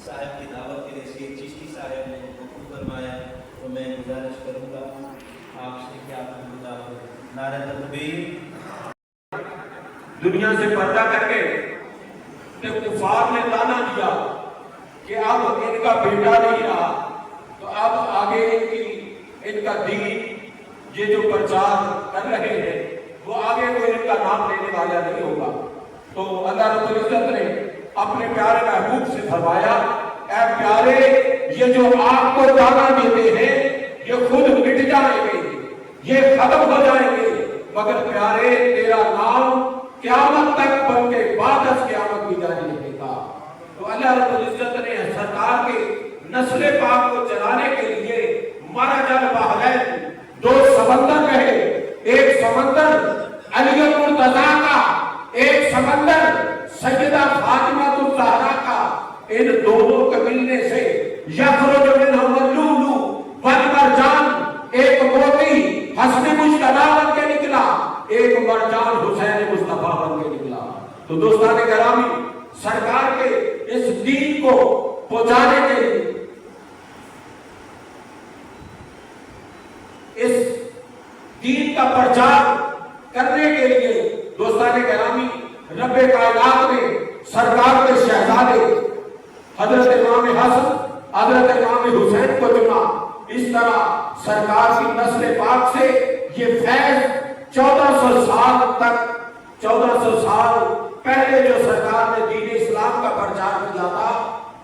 صاحب کی دعوت کے لیے سید چشتی صاحب نے حکم فرمایا، تو میں گزارش کروں گا آپ سے کہ آپ کو مطابق نعرہ تکبیر۔ دنیا سے پردہ کر کے کفار نے تانا دیا کہ اب ان کا بیٹا نہیں رہا تو اب آگے ان کا دین یہ جو پرچار کر رہے ہیں وہ آگے کوئی ان کا نام لینے والا نہیں ہوگا۔ تو اللہ رب العزت نے اپنے پیارے محبوب سے فرمایا، اے پیارے یہ جو آپ کو تانا دیتے ہیں یہ خود مٹ جائیں گے، یہ ختم ہو جائیں گے، مگر پیارے تیرا نام قیامت تک بلکہ بعد از قیامت بھی جاری رہے گا۔ تو اللہ رب العزت نے سرکار کے نسل پاک کو چلانے کے لیے مرج البحرین دو سمندر کہے، ایک سمندر علی المرتضیٰ کا، ایک سمندر سیدہ فاطمہ الزہرا کا، ان دونوں کے ملنے سے یخرج منہم اللؤلؤ والمرجان، ایک موتی حسن مجتبیٰ بن کے نکلا، ایک مرجان حسین مصطفیٰ بن کے نکلا۔ تو دوستان گرامی، سرکار کے اس دین کو پہنچانے کے لیے، اس دین کا پرچار کرنے کے لیے دوستان گرامی رب کائنات نے سرکار کے شہزادے حضرت امام حسن حضرت امام حسین کو چنا۔ اس طرح سرکار کی نسل پاک سے یہ فیض 1400 سال تک، 1400 سال پہلے جو سرکار نے دین اسلام کا پرچار کیا تھا،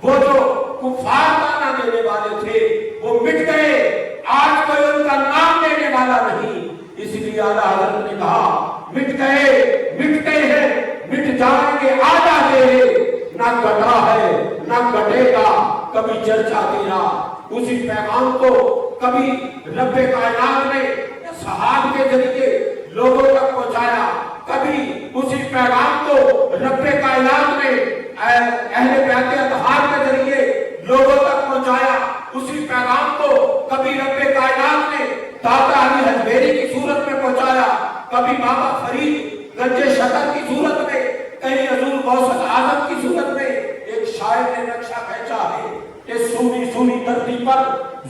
وہ جو کفار تانا دینے والے تھے وہ مٹ گئے، آج کوئی ان کا نام لینے والا نہیں۔ اس لیے اعلیٰ حضرت نے کہا مٹ گئے، مٹتے ہیں، مٹ جائیں گے، آ جاتے ہیں، نہ گٹا ہے نہ گٹے گا کبھی چرچا تیرا۔ اسی پیغام کو کبھی رب کائنات نے صحابہ کے ذریعے لوگوں تک پہنچایا، کبھی اسی پیغام کو رب کائنات نے اہل بیت اطہار کے ذریعے لوگوں تک پہنچایا، اسی پیغام کو کبھی رب کائنات نے داتا علی حجویری کی صورت میں پہنچایا، کبھی بابا فرید گنج شکر کی صورت میں، کہیں حضور غوث اعظم کی صورت میں۔ ایک شاعر نے نقشہ کھینچا ہے کہ سونی سونی دھرتی پر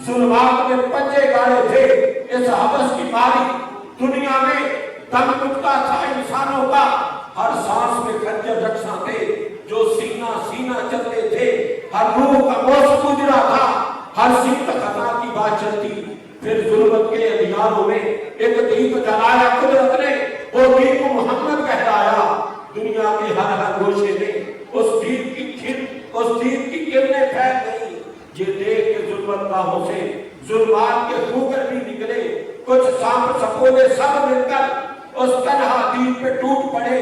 ظلمات میں پنجے گاڑے تھے، اس حبس کی ماری دنیا میں دم ٹوٹتا تھا انسانوں کا، ہر سانس میں خنجر رقصاں تھے جو سینہ سینہ چلتے تھے، ہر روح کا موسم گزرا تھا، ہر سمت خطا کی بات چلتی۔ پھر ظلمت کے اندھیاروں میں ایک دیپ جلایا قدرت نے، وہ دیپ محمد کہلایا۔ دنیا کے ہر ہر گوشے میں اس دیپ کی کرنیں پھیل گئی۔ یہ دیکھ کے ظلمت گاہوں سے ظلمات کے خوگر بھی نکلے، کچھ سانپ سپولے سب مل کر اس تنہا دیپ پہ ٹوٹ پڑے۔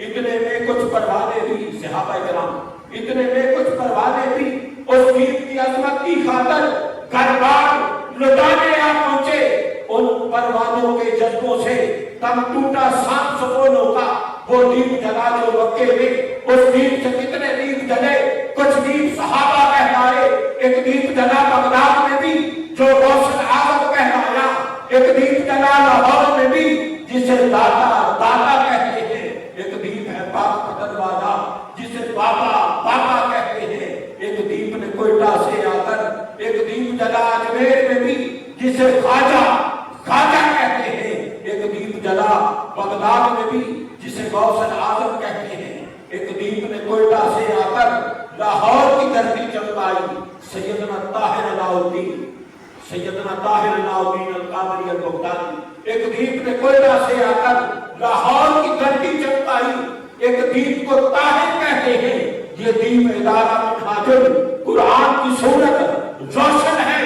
اتنے میں کچھ پروانے بھی، صحابہ کرام، اتنے میں کچھ پروانے بھی اس دیپ کی عظمت کی خاطر گھر بار لٹانے آ پہنچے۔ ان پروانوں کے جذبوں سے تم ٹوٹا سانپ سپولوں کا وہ دیپ جلا جو مکے میں، اس دیپ سے کتنے دیپ جلے، کچھ دیپ صحابہ کہلائے، ایک دیپ جلا بغداد میں بھی جو غوث اعظم کہلایا، ایک دیپ جلا لاہور میں بھی جسے داتا کہتے ہیں، ایک دیپ ہے پاک پتن والا جسے بابا کہتے ہیں، ایک دیپ نے کوئٹہ سے آ کر ایک دیپ جلا اجمیر میں بھی جسے خواجہ کہتے ہیں، ایک دیپ جلا بغداد میں بھی جسے غوث اعظم کہتے ہیں، ایک دیپ نے کوئٹہ سے آ کر لاہور کی دھرتی چمکائی، سیدنا طاہر علاؤدین القادری البغدادی۔ ایک دیپ نے کوئٹہ سے آ کر لاہور کی دھرتی چمکائی، ایک دیپ کو طاہر کہتے ہیں۔ یہ دیپ ادارہ منہاج قرآن کی صورت روشن ہے،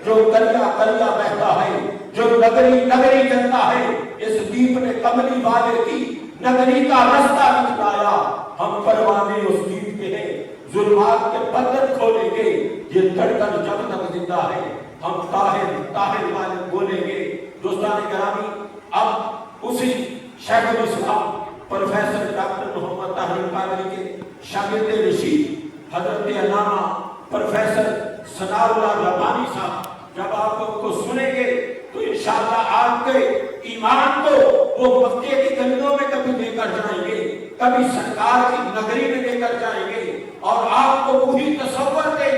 جو دریا دریا بہتا ہے، جو نگری نگری جلتا ہے۔ اس دیپ نے کملی والے کی نگری کا رستہ دکھلایا۔ ہم پروانے اس دیپ کے ہیں، ظلمات کے بندر کھولیں گے، یہ دھڑکن جب تک زندہ ہے ہم طاہر والے بولیں گے۔ دوستان گرامی، اب اسی شیخ الاسلام پروفیسر ڈاکٹر محمد طاہر القادری کے شاگرد رشید حضرت علامہ پروفیسر ثناء اللہ ربانی صاحب جب آپ کو سنیں گے تو انشاءاللہ آپ کے ایمان کو وہ مکے کی گلیوں میں کبھی لے کر جائیں گے، کبھی سرکار کی نگری میں لے کر جائیں گے، اور آپ کو وہی تصور دیں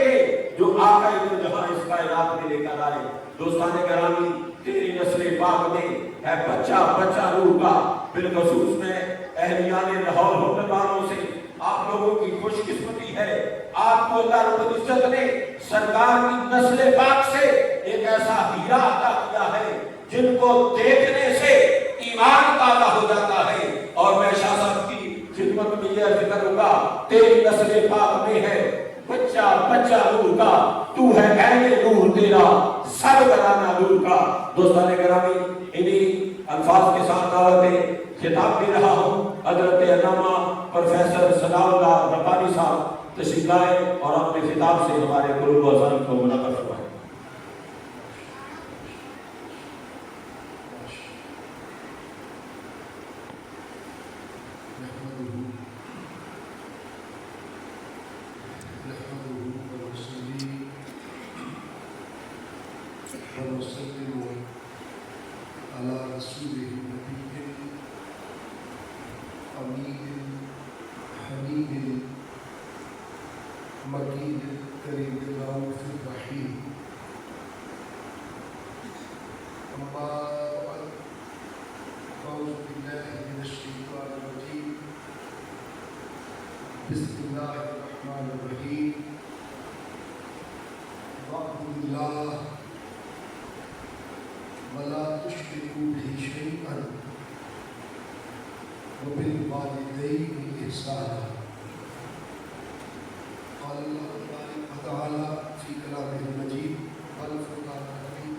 دوستان گرامی تیری نسل پاک میں ہے بچہ بچہ روح کا، بالخصوص میں اہلیان لاہور ہونے والوں سے آپ لوگوں کی خوش قسمتی ہے، آپ کو اللہ رب العزت نے سرکار کی نسل پاک سے ایک ایسا ہیرا عطا کیا ہے جن کو دیکھنے سے ایمان تازہ ہو جاتا ہے۔ اور میں شاہ صاحب کی خدمت میں یہ عرض کروں گا، تیری نسل پاک میں ہے بچہ بچہ نور کا، تو ہے عین نور تیرا سب گرانا نور کا۔ دوستان گرامی انہی الفاظ کے ساتھ دعوت خطاب دے رہا ہوں۔ حضرت علامہ پروفیسر ثناء اللہ ربانی صاحب تشریف لائے اور اپنے خطاب سے ہمارے قلوب و اذان کو منور فرمائیں۔ بسم اللہ الرحمن الرحیم واعبدوا اللہ ولا تشرکوا به شیئا وبالوالدین احسانا۔ قال اللہ تبارک و تعالی فی کلامہ المجید والفرقان الحمید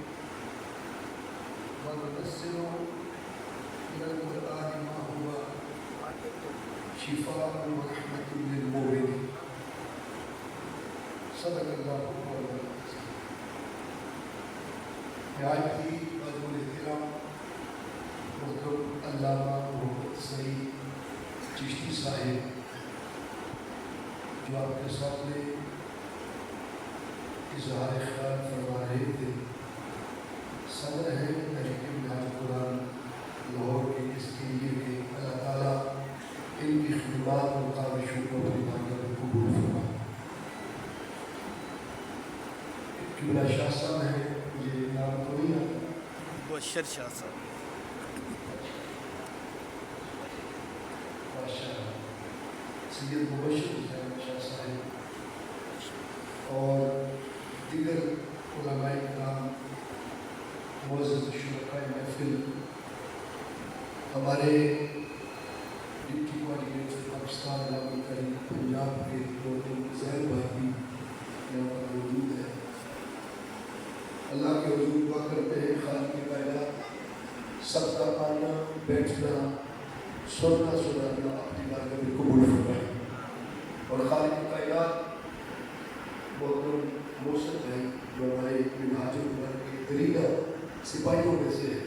وننزل من القرآن ما هو شفاء ورحمۃ للمؤمنین۔ صدق اللہ مولانا العظیم۔ نہایت ہی بازور احترام محترم علامہ محمد سعید چشتی صاحب جو آپ کے سامنے اظہار خیال فرما رہے تھے، صدر ہیں تحریک منہاج قرآن لاہور کے، اس کے لیے کہ اللہ تعالیٰ ان کی خدمات اور کاوشوں کو اپنی بارگاہ میں قبول فرمائے۔ قبلہ شاہ صاحب ہیں، مجھے نام تو نہیں آتا، مبشر شاہ صاحب، ماشاءاللہ سید مبشر حسین شاہ صاحب اور دیگر علماء کرام، معزز شرکاء محفل، ہمارے ڈپٹی کوآرڈینیٹر پاکستان علاقائی تحریک پنجاب کے محترم زہر بھائی بھی یہاں پر موجود ہے۔ اللہ کے حضور دعا کرتے ہیں خالق کائنات سب کا آنا بیٹھنا سننا سنانا اپنی بارگاہ میں قبول فرمائے، اور خالق کائنات محترم موسد ہیں جو ہمارے منہاج قرآن کے ترینہ سپاہیوں میں سے ہیں،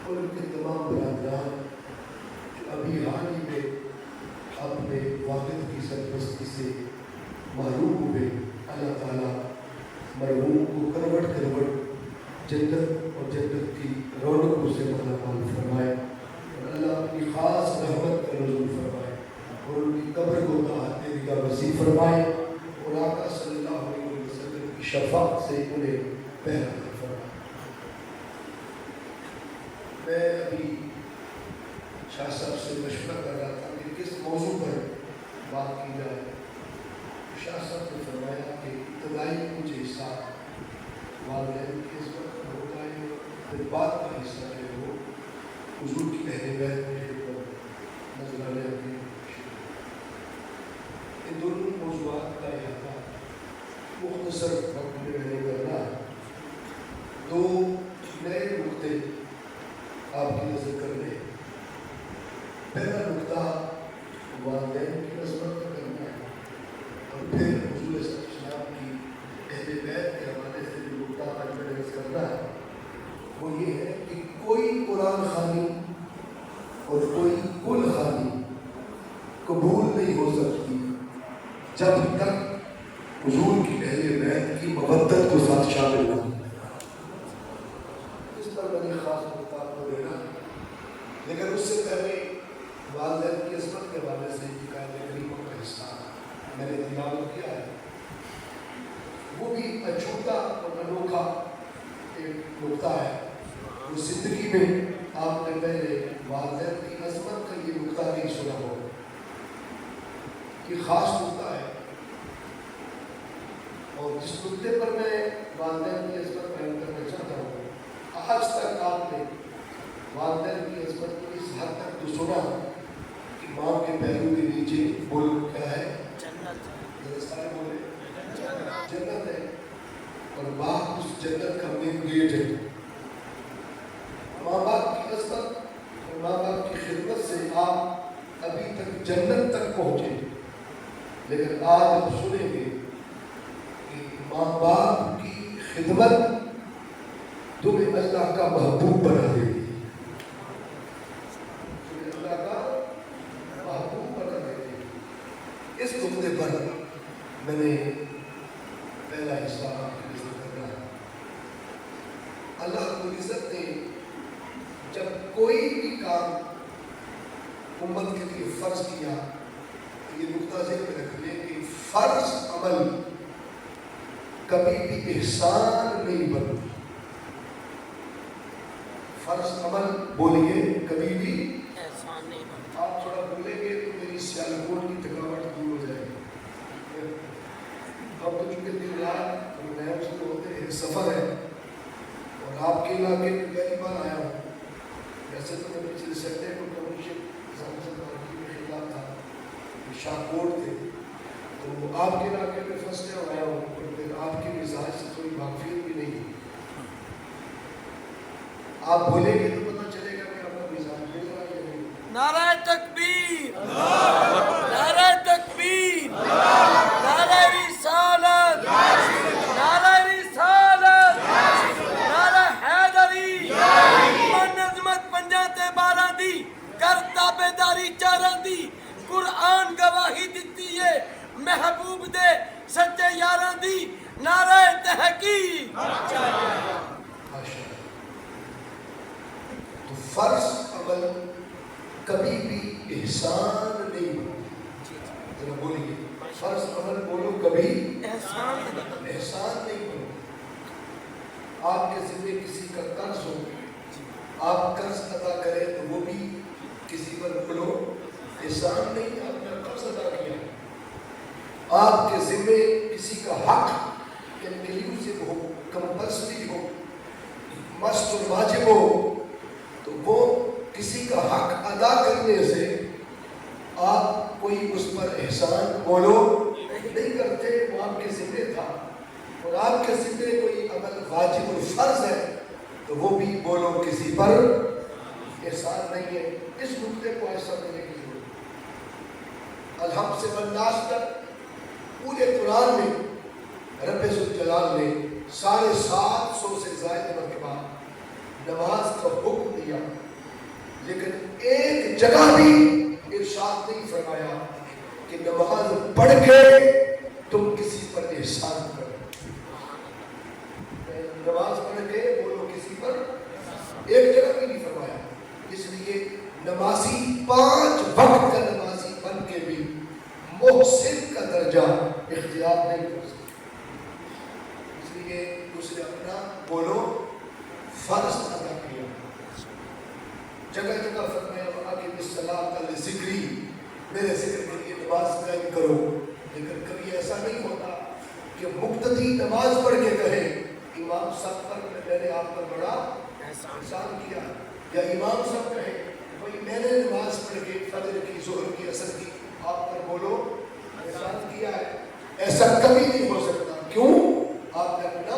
اور ان کے تمام برادران جو ابھی حال ہی میں اپنے والد کی سرپرستی سے محروم ہوئے، اللہ تعالیٰ مرحوم کو کروٹ کروٹ جنت اور جنت کی رونقوں سے مالا مال فرمائے، اور اللہ اپنی خاص رحمت کا نزول فرمائے، اور ان کی قبر کو تحت نگاہ وسیع فرمائے، اور آقا صلی اللہ علیہ وسلم کی شفاعت سے انہیں بہتر فرمائے۔ میں ابھی شاہ صاحب سے مشورہ کر رہا تھا کہ کس موضوع پر بات کی جائے۔ شاہ صاحب نے فرمایا کہ ابتدائی کچھ حصہ والدین کی خدمت کا ہوتا ہے، پھر بعد کا حصہ جو ہے وہ حضور کی اہل بیت کے نذرانے اپنے ان دونوں موضوعات کا احاطہ مختصر وقت میں نہیں کرنا ہے۔ دو نئے نقطے آپ کی نظر کرنے۔ پہلا نقطہ والدین کی خدمت کا کرنا ہے، اور پھر حضور صلی اللہ علیہ وسلم کی اہل بیت کے حوالے سے جو نقطہ آج میں عرض کرنا ہے وہ یہ ہے کہ کوئی قرآن خوانی اور کوئی کل خوانی قبول نہیں ہو سکتی جب تک حضور کی اہل بیت کی مودت کو ساتھ شامل ہو۔ اس پر میں نے خاص نقطہ کو دینا ہے، لیکن اس سے پہلے والدین کی عصمت کے حوالے سے قائد کریموں کا حصہ میں نے تلاوت کیا ہے، وہ بھی اچھوتا اور انوکھا ایک نقطہ ہے، وہ زندگی میں آپ نے پہلے والدین کی عظمت کا یہ نقطہ نہیں سنا ہو، یہ خاص نقطہ ہے، اور جس نقطے پر میں والدین کی عظمت بیان کرنا چاہتا ہوں، آج تک آپ نے والدین کی عظمت کو اس حد تک تو سنا کہ ماں کے پیروں کے نیچے ملک کیا ہے؟ سارے بولے جنت ہے، اور باپ اس جنت کا مین گیٹ ہے۔ ماں باپ کی عظمت اور ماں باپ کی خدمت سے آپ ابھی تک جنت تک پہنچے، لیکن آج ہم سنیں گے کہ ماں باپ کی خدمت تمہیں اللہ کا محبوب بنا دے گی، تمہیں اللہ کا محبوب بنا دے گی۔ اس نقطے پر میں نے پہلا حصہ آپ کے لیے کرنا ہے۔ اللہ رب العزت نے جب کوئی بھی کام امت کے لیے فرض کیا، یہ نقطہ ذہن میں رکھ لیں کہ فرض عمل کبھی بھی احسان نہیں بنتا۔ فرض عمل بولیے کبھی بھی احسان نہیں بنتا۔ آپ تھوڑا بولیں گے تو میری سیالکوٹ کی تھکاوٹ دور ہو جائے گی۔ اب تو چونکہ دن رات نئے سے ہوتے ہیں، سفر ہے، اور آپ کے علاقے میں پہلی بار آیا ہوں۔ ویسے تو میں پچھلے سنڈے کو ٹاؤنشپ میں خطاب تھا، شاہکوٹ تھے، تو آپ کے علاقے میں فرسٹ ٹائم آیا ہوں، اور پھر آپ کے مزاج سے کوئی واقفیت بھی نہیں ہے۔ آپ بولیں گے تو پتہ چلے گا کہ آپ کا مزاج مل رہا ہے یا نہیں۔ نعرہ تکبیر، نعرہ تکبیر، نعرہ رسالت، نعرہ رسالت، نعرہ حیدری، من عظمت پنجاں تے 12 دی، کر تابیداری 4 دی، قرآن گواہی دیتی ہے محبوب دے سچے یاراں دی، نعرہ تحقیق۔ تو فرض عمل کبھی بھی احسان نہیں بنتا۔ ذرا بولیے فرض عمل بولو کبھی احسان نہیں بنتا۔ آپ کے ذمہ کسی کا قرض ہو، آپ قرض ادا کریں تو وہ بھی کسی پر بولو احسان نہیں، آپ نے قرض ادا کیا۔ آپ کے ذمہ کسی کا حق انکلوسیو ہو، کمپلسری ہو، مست و واجب ہو، تو وہ کسی کا حق ادا کرنے سے آپ کوئی اس پر احسان بولو نہیں کرتے، وہ آپ کے ذمہ تھا، اور آپ کے ذمہ کوئی عمل واجب اور فرض ہے تو وہ بھی بولو کسی پر احسان نہیں ہے۔ اس نقطے کو ایسا کرنے کی ضرورت ہے۔ الحمد سے والناس تک پورے قرآن میں رب ذوالجلال نے 750 سے زائد مرتبہ نماز کا حکم دیا، لیکن ایک جگہ بھی ارشاد نہیں فرمایا کہ نماز پڑھ کے تم کسی پر احسان کرو۔ نماز پڑھ کے بولو کسی پر، ایک جگہ بھی نہیں فرمایا۔ اس لیے نمازی 5 وقت کا نمازی بن کے بھی محسن کا درجہ اختیار نہیں کر سکتا۔ اس لیے اس نے اپنا بولو فرض ادا کیا۔ جگہ جگہ فرمایا کہ بالصلاۃ لذکری، میرے ذکر کے لیے نماز قائم کرو، لیکن کبھی ایسا نہیں ہوتا کہ مقتدی نماز پڑھ کے کہے امام صاحب پر میں نے آپ پر بڑا احسان کیا، یا امام صاحب کہے بھائی میں نے نماز پڑھ کے فجر کی، ظہر کی، عصر کی آپ پر بولو احسان کیا ہے۔ ایسا کبھی نہیں ہو سکتا، کیوں؟ آپ نے اپنا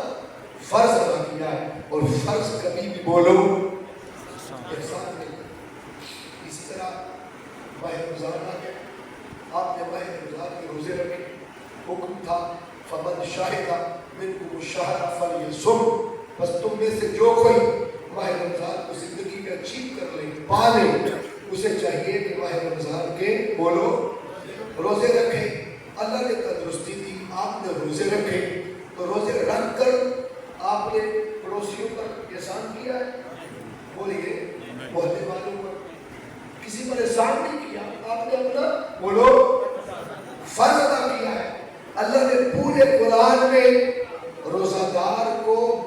فرض ادا کیا ہے، اور فرض کبھی بھی بولو احسان نہیں۔ اسی طرح ماہ رمضان آ گیا، آپ نے ماہ رمضان کے روزے رکھے، حکم تھا فمن شاہد منکم الشہر فلیصم، بس تم میں سے جو کوئی ماہ رمضان کو زندگی میں اچیو کر لے، پا لے، اسے چاہیے کہ ماہ رمضان کے بولو روزے رکھے۔ اللہ نے تندرستی دی، آپ نے روزے رکھے، تو روزے رکھ کر آپ نے پڑوسیوں پر احسان کیا ہے؟ بولیے محلے والوں پر، کسی پر احسان نہیں کیا، آپ نے اپنا بولو فرض ادا کیا ہے۔ اللہ نے پورے قرآن میں روزہ دار کو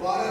12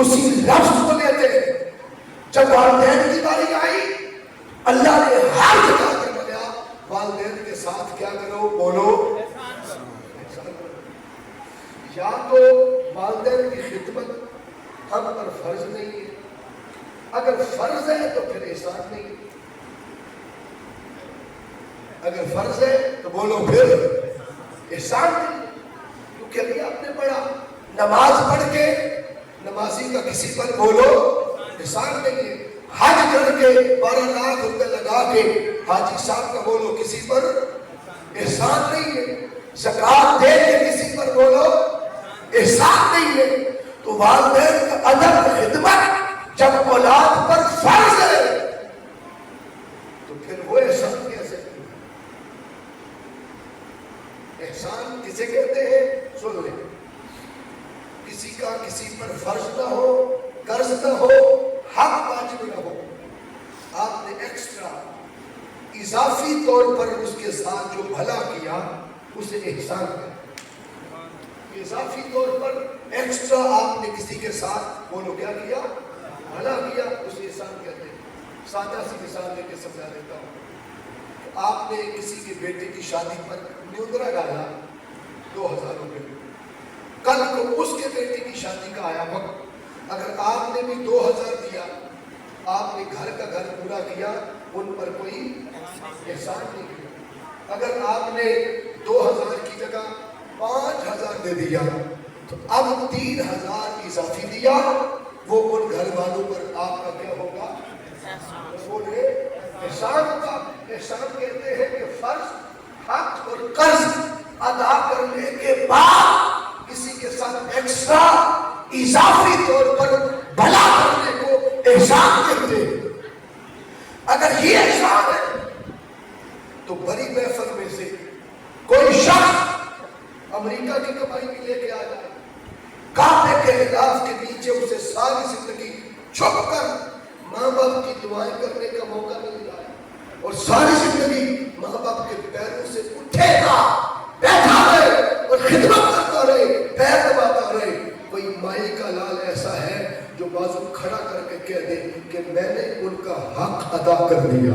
اسی لفظ کو لیتے ہیں. جب والدین کی باری آئی اللہ نے ہر جگہ پر بتایا والدین کے ساتھ کیا کرو, بولو احسان کرو. یا تو والدین کی خدمت ہم پر فرض نہیں ہے, اگر فرض ہے تو پھر احسان نہیں ہے. اگر فرض ہے تو بولو پھر احسان نہیں. کیونکہ ابھی آپ نے پڑھا نماز پڑھ کے نمازی کا کسی پر بولو احسان نہیں ہے. حج کر کے 12 لاکھ روپے لگا کے حاجی صاحب کا بولو کسی پر احسان نہیں ہے. زکات دے کے کسی پر بولو احسان نہیں ہے. تو والدین کا ادب خدمت جب اولاد پر فرض ہے تو پھر وہ احسان کیسے؟ احسان کسے کہتے ہیں سن لیں. کسی کا کسی پر فرض نہ ہو, قرض نہ ہو, حق واجب نہ ہو, آپ نے ایکسٹرا اضافی طور پر اس کے ساتھ جو بھلا کیا اسے احسان ہے. اضافی طور پر ایکسٹرا آپ نے کسی کے ساتھ بولو کیا کیا, بھلا کیا, اسے احسان کہتے ہیں. سادہ سی مثال دے کے سمجھا دیتا ہوں. آپ نے کسی کے بیٹے کی شادی پر نیوندرا ڈالا 2000 روپے. کل کو اس کے بیٹے کی شادی کا آیا وقت, اگر آپ نے بھی 2000 دیا, آپ نے گھر کا گھر پورا کیا, ان پر کوئی احسان نہیں کیا. اگر آپ نے 2000 کی جگہ 5000 دے دیا تو اب 3000 اضافی دیا, وہ ان گھر والوں پر آپ کا کیا ہوگا, بولے احسان کا. احسان کہتے ہیں کہ فرض, حق اور قرض ادا کرنے کے بعد کسی کے ساتھ ایکسٹرا اضافی طور پر بھلا کرنے کو احسان کہتے ہیں. اگر یہ احسان ہے تو بڑی محفل میں سے کوئی شخص امریکہ کی کمائی بھی لے کے آ جائے, کعبے کے غلاف کے نیچے اسے ساری زندگی چھپ کر ماں باپ کی دعائیں کرنے کا موقع مل جائے, اور ساری زندگی ماں باپ کے پیروں سے اٹھے گا, بیٹھا رہے اور خدمت کرتا رہے, پیر دباتا رہے. کوئی مائی کا لال ایسا ہے جو بازو کھڑا کر کے کہہ دے کہ میں نے ان کا حق ادا کر دیا.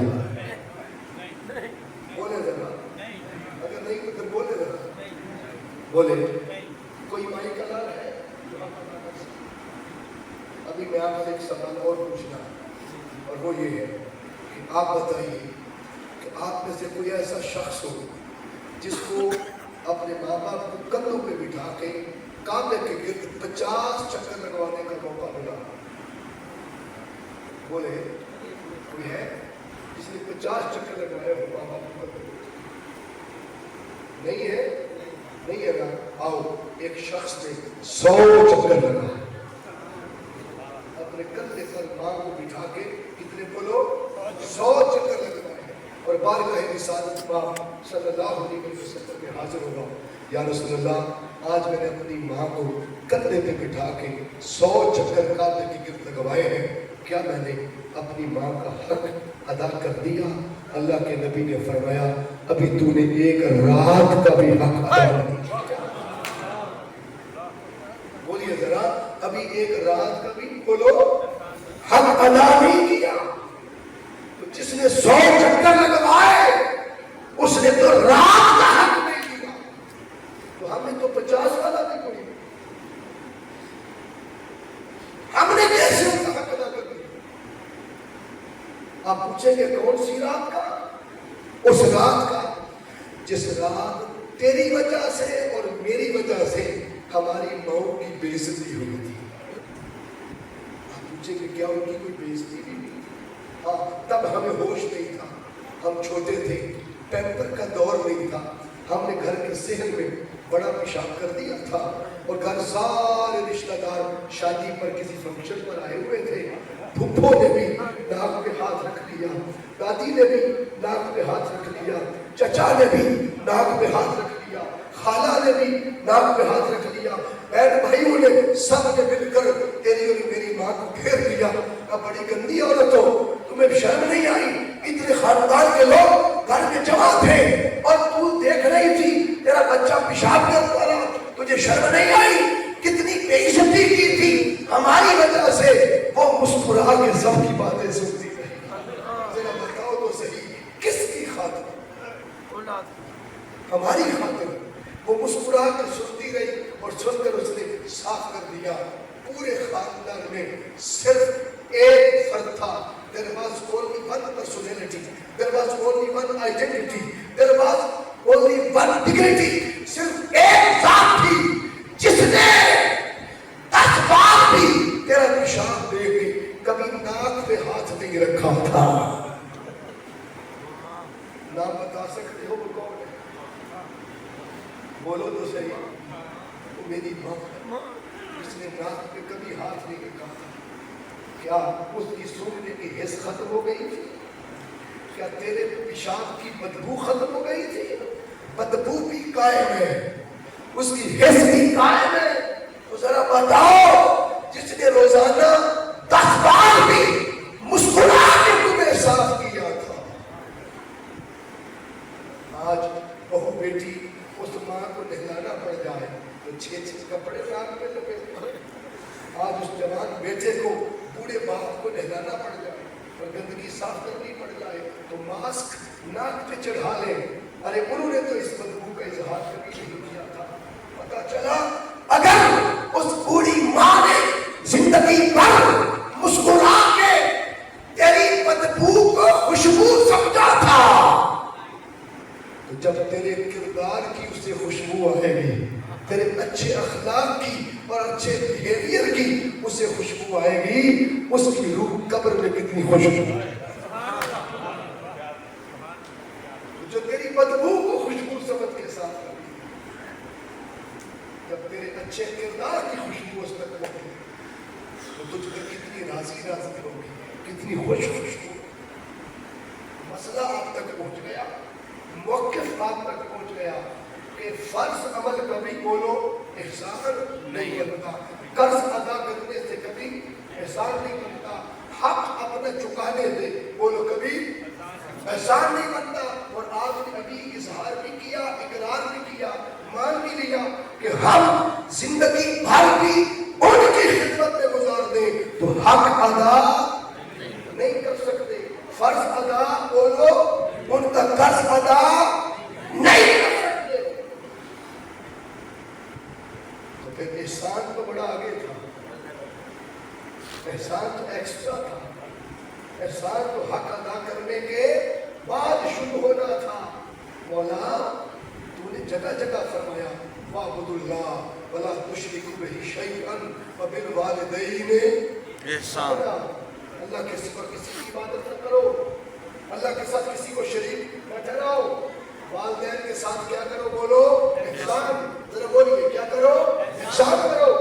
بولے ذرا, اگر نہیں تو پھر بولے ذرا, بولے کوئی مائی کا لال ہے. ابھی میں آپ سے ایک سوال اور پوچھنا, اور وہ یہ ہے کہ آپ بتائیے کہ آپ میں سے کوئی ایسا شخص ہو جس کو اپنے ماں باپ کو کندھوں پہ بٹھا کے کعبے کے گرد 50 چکر لگوانے کا موقع ملا؟ بولے کوئی ہے جس نے 50 چکر لگوائے ہو ماں باپ کو؟ نہیں ہے, نہیں ہے نا. آؤ, ایک شخص نے 100 چکر لگائے اپنے کندھے پر ماں کو بٹھا کے. کتنے بولو, 100 چکر لگوائے, اور بارگاہ رسالت پاک صلی اللہ علیہ وسلم میں حاضر ہوا. یا رسول اللہ, آج میں نے اپنی ماں کو کندھے پہ بٹھا کے 100 چکر کعبے کی گرد لگوائے ہیں, کیا میں نے اپنی ماں کا حق ادا کر دیا؟ اللہ کے نبی نے فرمایا ابھی تو نے ایک رات کا بھی حق ادا نہیں کیا. بولیے ذرا, ابھی ایک رات کا بھی بولو حق ادا نہیں کیا. تو جس نے 100 چکر لگوائے اس نے تو رات کا حق نہیں کیا, تو ہمیں تو 50 والا بھی کوئی, ہم نے کیسے ان کا حق ادا کر دیا؟ آپ پوچھیں گے کون سی رات کا؟ اس رات کا جس رات تیری وجہ سے اور میری وجہ سے ہماری ماؤں کی بے عزتی ہوئی تھی. آپ پوچھیں کہ کیا ان کی کوئی بے عزتی بھی نہیں؟ ہاں, تب ہمیں ہوش نہیں تھا, ہم چھوٹے تھے, پیمپر کا دور نہیں تھا, ہم نے گھر کے صحن میں بڑا پیشاب کر دیا تھا, اور گھر سارے رشتہ دار شادی پر کسی فنکشن پر آئے ہوئے تھے. پھپھو نے بھی ناک پہ ہاتھ رکھ لیا, دادی نے بھی ناک پہ ہاتھ رکھ لیا, چچا نے بھی ناک پہ ہاتھ رکھ لیا, خالہ نے بھی ناک پہ ہاتھ رکھ لیا, بہن بھائیوں نے سب نے مل کر تیری اور میری ماں کو گھیر لیا. اب بڑی گندی عورت ہو, تمہیں شرم نہیں آئی؟ اتنے خاندان کے لوگ گھر میں جمع تھے اور تو دیکھ رہی تھی تیرا بچہ پیشاب کرتا رہا, تجھے شرم نہیں آئی کتنی بے عزتی کی تھی ہماری وجہ سے، وہ مسکرا کے سب کی باتیں سنتی رہی. ذرا بتاؤ تو صحیح، کس کی خاطر؟ ہماری خاطر. وہ مسکرا کر سنتی رہی اور سن کر اس نے صاف کر دیا. پورے خاندان میں صرف ایک فرد تھا. There was only one personality. There was only one identity. There was only one dignity. صرف ایک ذات تھی جس نے 10 بار بھی تیرا پیشاب دیکھ کے کبھی ناک پہ ہاتھ نہیں رکھا تھا. نام بتا سکتے ہو وہ کون ہے؟ بولو تو صحیح. وہ میری ماں ہے جس نے ناک پہ کبھی ہاتھ نہیں رکھا تھا. کیا اس کی سونگنے کی حس ختم ہو گئی تھی؟ کیا تیرے پیشاب کی بدبو ختم ہو گئی تھی؟ بدبو بھی قائم ہے، اس کی حس بھی قائم ہے. تو ذرا بتاؤ، جس نے روزانہ 10 بار بھی مسکرا کے تمہیں صاف کیا تھا، آج بہو بیٹی اس ماں کو نہلانا پڑ جائے تو 6 کپڑے ناک پہ لپیٹتے ہیں. آج اس جوان بیٹے کو، بوڑھے باپ کو نہلانا پڑ جائے اور گندگی صاف کرنی پڑ جائے تو ماسک ناک پہ چڑھا لے. ارے انہوں نے تو اس بدبو کا اظہار کبھی نہیں کیا تھا. پتا چلا اگر اس بوڑھی ماں نے زندگی بھر مسکرا کے تیری بدبو کو خوشبو سمجھا تھا، تو جب تیرے کردار کی اسے خوشبو آئے گی، تیرے اچھے اخلاق کی اور اچھے بیہیویئر کی اسے خوشبو آئے گی، اس کی روح قبر میں کتنی خوشبو ہے. جو تیری بدبو کو خوشبو سمجھ کے ساتھ رکھی، جب تیرے اچھے کردار کی خوشبو اس تک پہنچے تو تجھ پر کتنی راضی راضی ہوگی، کتنی خوش خوشبو. مسئلہ آپ تک پہنچ گیا، موقف آپ تک پہنچ گیا کہ فرض عمل کبھی بولو احسان نہیں بنتا، قرض ادا کرنے سے کبھی احسان نہیں بنتا، حق اپنا چکانے سے بولو کبھی احسان نہیں بنتا. اور آپ نے ابھی اظہار بھی کیا، اقرار بھی کیا، مان بھی لیا کہ ہم زندگی بھر بھی ان کی خدمت میں گزار دیں تو حق ادا نہیں کر سکتے. فرض ادا بولو، ان کا قرض ادا نہیں کر سکتے. تو پھر احسان تو بڑا آگے تھا، احسان تو ایکسٹرا تھا. احسان تو حق ادا کرنے کے بعد شروع ہونا تھا. مولا تو نے جگہ جگہ فرمایا وَاعْبُدُوا اللَّهَ وَلَا تُشْرِكُوا بِهِ شَيْئًا وَبِالْوَالِدَيْنِ احسانا. اللہ کے سوا کسی کی عبادت نہ کرو، اللہ کے ساتھ کسی کو شریک نہ ٹھہراؤ. والدین کے ساتھ کیا کرو؟ بولو احسان. ذرا بولیے کیا کرو؟ احسان کرو.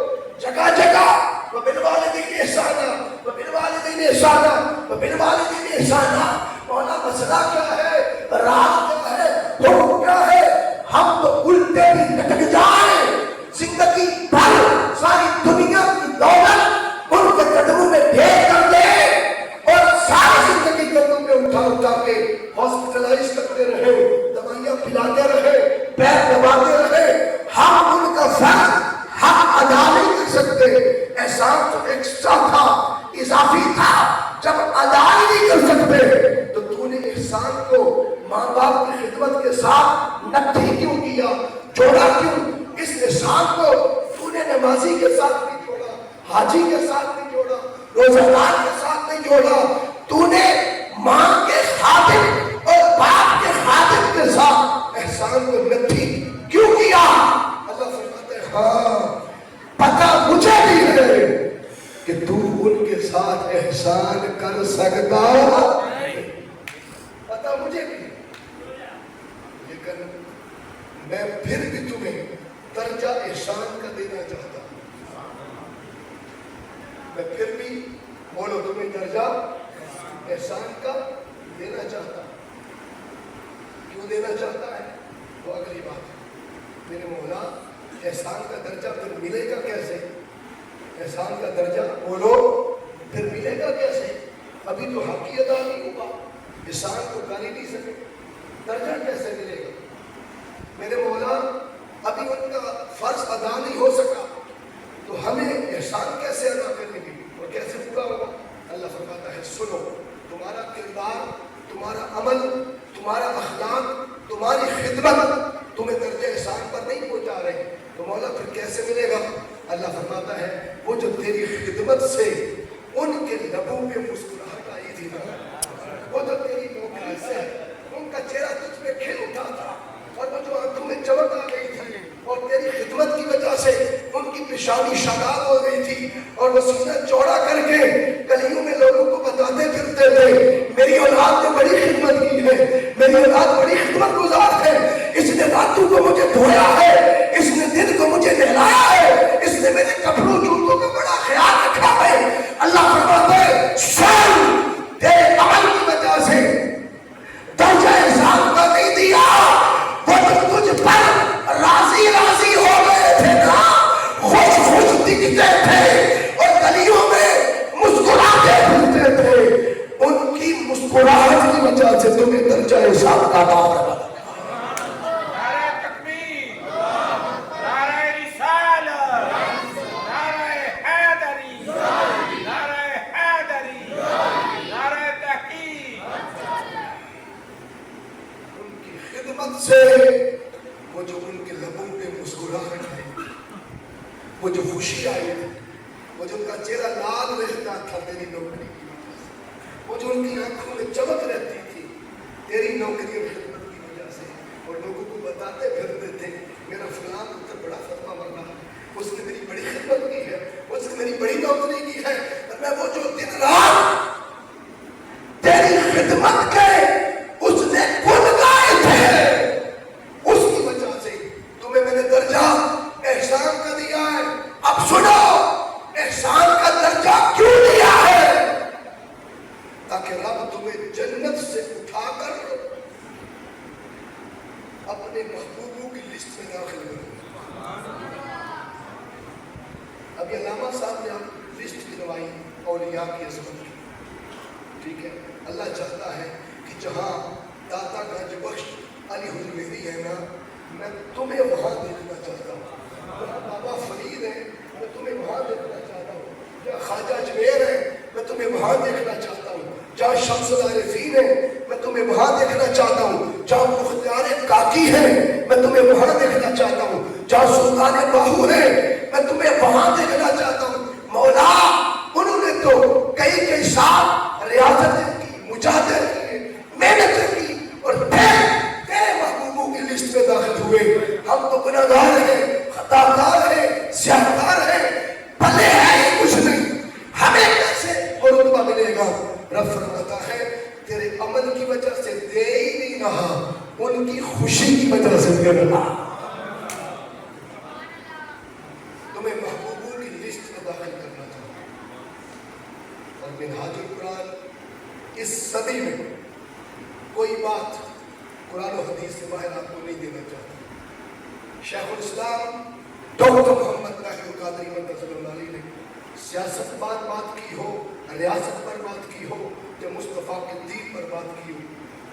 جگہ جگہ وَبِالْوَالِدَيْنِ احسانا وَبِالْوَالِدَيْنِ احسانا وَبِالْوَالِدَيْنِ احسانا. مولا مسئلہ کیا ہے؟ راز کیا ہے؟ حکم کیا ہے؟ ہم تو الٹے بھی لٹک جائیں، زندگی بھر ساری دنیا کی دولت ان کے قدموں میں بھیج کر دے اور ساری زندگی قدموں میں اٹھا کے ہاسپٹلائز کرتے رہے، دوائیاں پلاتے رہے، پیر دباتے رہے. ہم ان کا فرض حق ادا نہیں کر سکتے. احسان تو ایکسٹرا تھا، اضافی تھا. جب ادا نہیں کر سکتے تو تو نے احسان کو ماں باپ کی خدمت کے ساتھ نکھی کیوں کیا، جوڑا کیوں؟ اس احسان کو تو نے نمازی کے ساتھ نہیں جوڑا، حاجی کے ساتھ نہیں جوڑا، روزہ دار کے ساتھ نہیں جوڑا. تو نے ماں کے خادم اور باپ کے خادم کے ساتھ احسان کو نکھی کیوں کیا؟ اللہ فرماتے ہیں ہاں پتہ مجھے بھی ہے کہ تو ان کے ساتھ احسان کر سکتا، پتہ مجھے بھی، لیکن میں پھر بھی تمہیں درجہ احسان کا دینا چاہتا ہوں. میں پھر بھی بولو تمہیں درجہ احسان کا دینا چاہتا ہوں. کیوں دینا چاہتا ہے؟ وہ اگلی بات ہے. میرے مولا احسان کا درجہ پھر ملے گا کیسے؟ احسان کا درجہ بولو پھر ملے گا کیسے؟ ابھی تو حق ہی ادا نہیں ہوا، احسان تو کر ہی نہیں سکے، درجہ کیسے ملے گا؟ میرے مولا ابھی ان کا فرض ادا نہیں ہو سکا، احسان کیسے ادا کریں گے اور کیسے پورا ہوگا؟ اللہ فرماتا ہے سنو، تمہارا کردار، تمہارا عمل، تمہارا اخلاق، تمہاری خدمت تمہیں درجہ احسان پر نہیں پہنچا رہے، تو مولا پھر کیسے ملے گا؟ اللہ فرماتا ہے وہ جو تیری خدمت سے ان کے لبوں پہ مسکراہٹ آئی تھی نا، وہ جو تیری نوکری سے ان کا چہرہ تجھ پہ کھل اٹھا تھا، اور وہ جو آنکھوں میں چمک آ گئی تھی، اور تیری خدمت کی وجہ سے ان کی پیشانی شاداب ہو گئی تھی، اور وہ سینہ چوڑا کر کے گلیوں میں لوگوں کو بتاتے پھرتے تھے میری اولاد نے بڑی خدمت کی ہے، میری اولاد بڑی خدمت گزار ہے، اس نے راتوں کو مجھے دھویا ہے، اس نے دن کو مجھے نہلایا ہے، اس نے میرے کپڑوں جوتوں کا بڑا خیال رکھا ہے۔ اللہ فرماتا ہے سن، تیرے عمل کی وجہ سے درجہ احسان کا نہیں دیا، وہ تو تجھ پر راضی راضی ہو گئے تھے نا، خوش خوش دکھتے تھے اور گلیوں میں مسکراتے پھرتے تھے، ان کی مسکراہٹ کی وجہ سے تمہیں درجہ احسان کا عطا فرمایا۔ نعرہ تکبیر، نعرہ رسالت، نعرہ حیدری، نعرہ حیدری، نعرہ تحقیق۔ ان کی خدمت سے وہ جو ان کے لبوں پہ مسکراہٹ آئی، وہ جو خوشی آئی، وہ جو ان کا چہرہ لال رہتا تھا تیری نوکری کی وجہ سے، وہ جو ان کی آنکھوں میں چمک رہتی تھی تیری نوکری اور خدمت کی وجہ سے، اور لوگوں کو بتاتے پھرتے تھے میرا فلاں پتر بڑا فتویٰ مانگا ہے، اس نے میری بڑی خدمت کی ہے، اس نے میری بڑی نوکری کی ہے، اور میں وہ جو دن رات تیری خدمت کے اس نے گن گائے تھے، اس کی وجہ سے تمہیں میں نے درجہ احسان کا دیا ہے۔ اب سنو، احسان کا درجہ کیوں دیا ہے؟ تاکہ رب تمہیں جنت سے اٹھا کر اپنے محبوبوں کی لسٹ میں داخل کرے۔ ابھی علامہ صاحب نے آپ لسٹ گنوائی اولیاء کی عظمت کی، ٹھیک ہے؟ اللہ چاہتا ہے کہ جہاں داتا گنج بخش علی حجویری ہے نا، میں تمہیں وہاں دیکھنا چاہتا ہوں، جہاں بابا فرید ہے میں تمہیں وہاں دیکھنا چاہتا ہوں، جہاں خواجہ اجمیر ہے میں تمہیں وہاں دیکھنا چاہتا ہوں، جہاں شمس العارفین ہے میں تمہیں وہاں دیکھنا چاہتا ہوں، جہاں مختار کاکی ہے میں تمہیں وہاں دیکھنا چاہتا ہوں، جہاں سلطان باہو ہے میں تمہیں وہاں دیکھنا چاہتا ہوں۔ مولا انہوں نے تو کئی سال ریاضت کی، مجاہدت کی، محنت کی، اور پھر تیرے محبوبوں کی لسٹ میں داخل ہوئے۔ ہم تو گناہگار ہیں، خطاکار ہیں، سیاہکار ہیں، پلے ہے ہی کچھ نہیں، ہمیں کیسے وہ رتبہ ملے گا؟ رب فرماتا ہے تیرے عمل کی وجہ سے دے ہی نہیں رہا، ان کی خوشی کی وجہ سے دے رہا۔ تمہیں محبوبوں کی لسٹ میں داخل کرنا چاہتا ہوں، اور منہاج القرآن اس صدی میں کوئی بات قرآن و حدیث سے باہر آپ کو نہیں دینا چاہتا۔ شیخ الاسلام ڈاکٹر محمد طاہر القادری مرتضی اللہ علیہ نے سیاست پر بات کی ہو، ریاست پر بات کی ہو، یا مصطفیٰ کے دین پر بات کی ہو،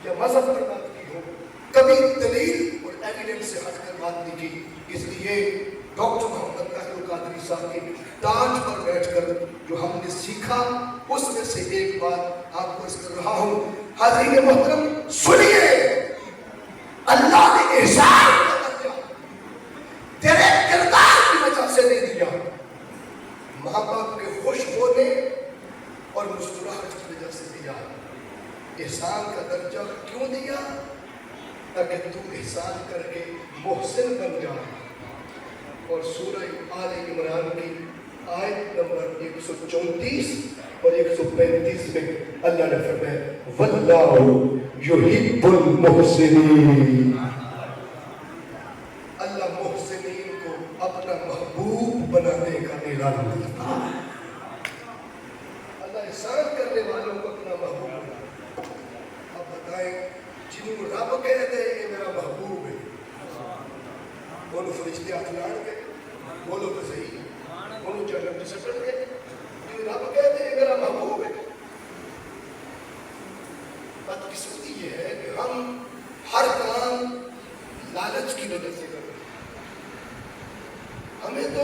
یا مذہب پر بات کی ہو، کبھی دلیل اور ایویڈنس سے ہٹ کر بات نہیں کی۔ اس لیے ڈاکٹر محمد طاہر القادری صاحب کے تاج پر بیٹھ کر جو ہم نے سیکھا اس میں سے ایک بات آپ کو اس کر رہا ہوں۔ حاضرین محترم سنیے، اللہ نے احسان تیرے کردار کی وجہ سے نہیں دیا، ماں باپ کے خوش ہونے اور مسکراہٹ کی وجہ سے دیا۔ احسان کا درجہ کیوں دیا؟ تاکہ تو احسان کر کے محسن بن جائے۔ اور سورہ آل عمران کی آیت نمبر 134 اور 135 میں اللہ نے فرمایا واللہ یحب المحسنین، اللہ محسنین کو اپنا محبوب بنانے کا اعلان کرتا ہے۔ اللہ احسان کرنے والوں کو اپنا محبوب بناتا ہے۔ اب بتائیں جنہوں رب کہتے ہیں یہ میرا محبوب ہے، بولو فرشتے ہاتھ لاڑ گئے، بولو تو صحیح، بولو جنت سے سٹڑ گئے۔ جنہوں رب کہتے ہیں میرا محبوب ہے، بدقسمتی یہ ہے کہ ہم ہر کام لالچ کی وجہ سے کرتے ہیں۔ ہمیں تو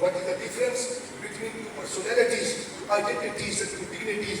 What is the difference between two personalities, two identities and two dignities?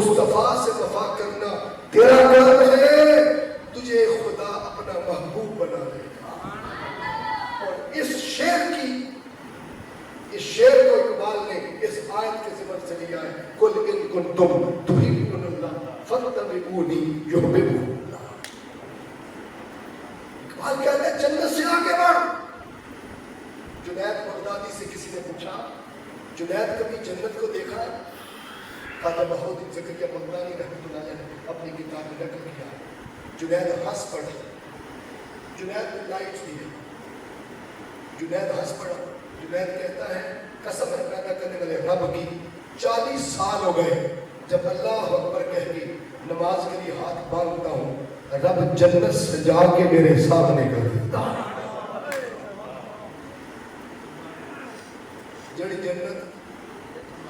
مصطفیٰ سے وفا کرنا تیرا کام ہے، تجھے خدا اپنا محبوب بنا دے گا۔ اور اس شعر کو اقبال نے اس آیت کے ضمن سے لیا ہے، قل ان کنتم تحبون اللہ فاتبعونی یحببکم اللہ۔ اقبال کہتے ہیں جنت سے آگے بڑھ۔ جنید بغدادی سے کسی نے پوچھا، جنید کبھی جنت کو دیکھا؟ خواجہ بہاؤالدین زکریا بغدادی رحمۃ اللہ علیہ نے اپنی کتاب میں نقل کیا۔ جنید ہنس پڑا، جنید نے لائٹ دی ہے، جنید ہنس پڑا۔ جنید کہتا ہے قسم ہے پیدا کرنے والے رب کی، 40 سال ہو گئے جب اللہ اکبر کہہ کے نماز کے لیے ہاتھ باندھتا ہوں، رب جنت سجا کے میرے سامنے کر دیتا ہے۔ جڑی جنت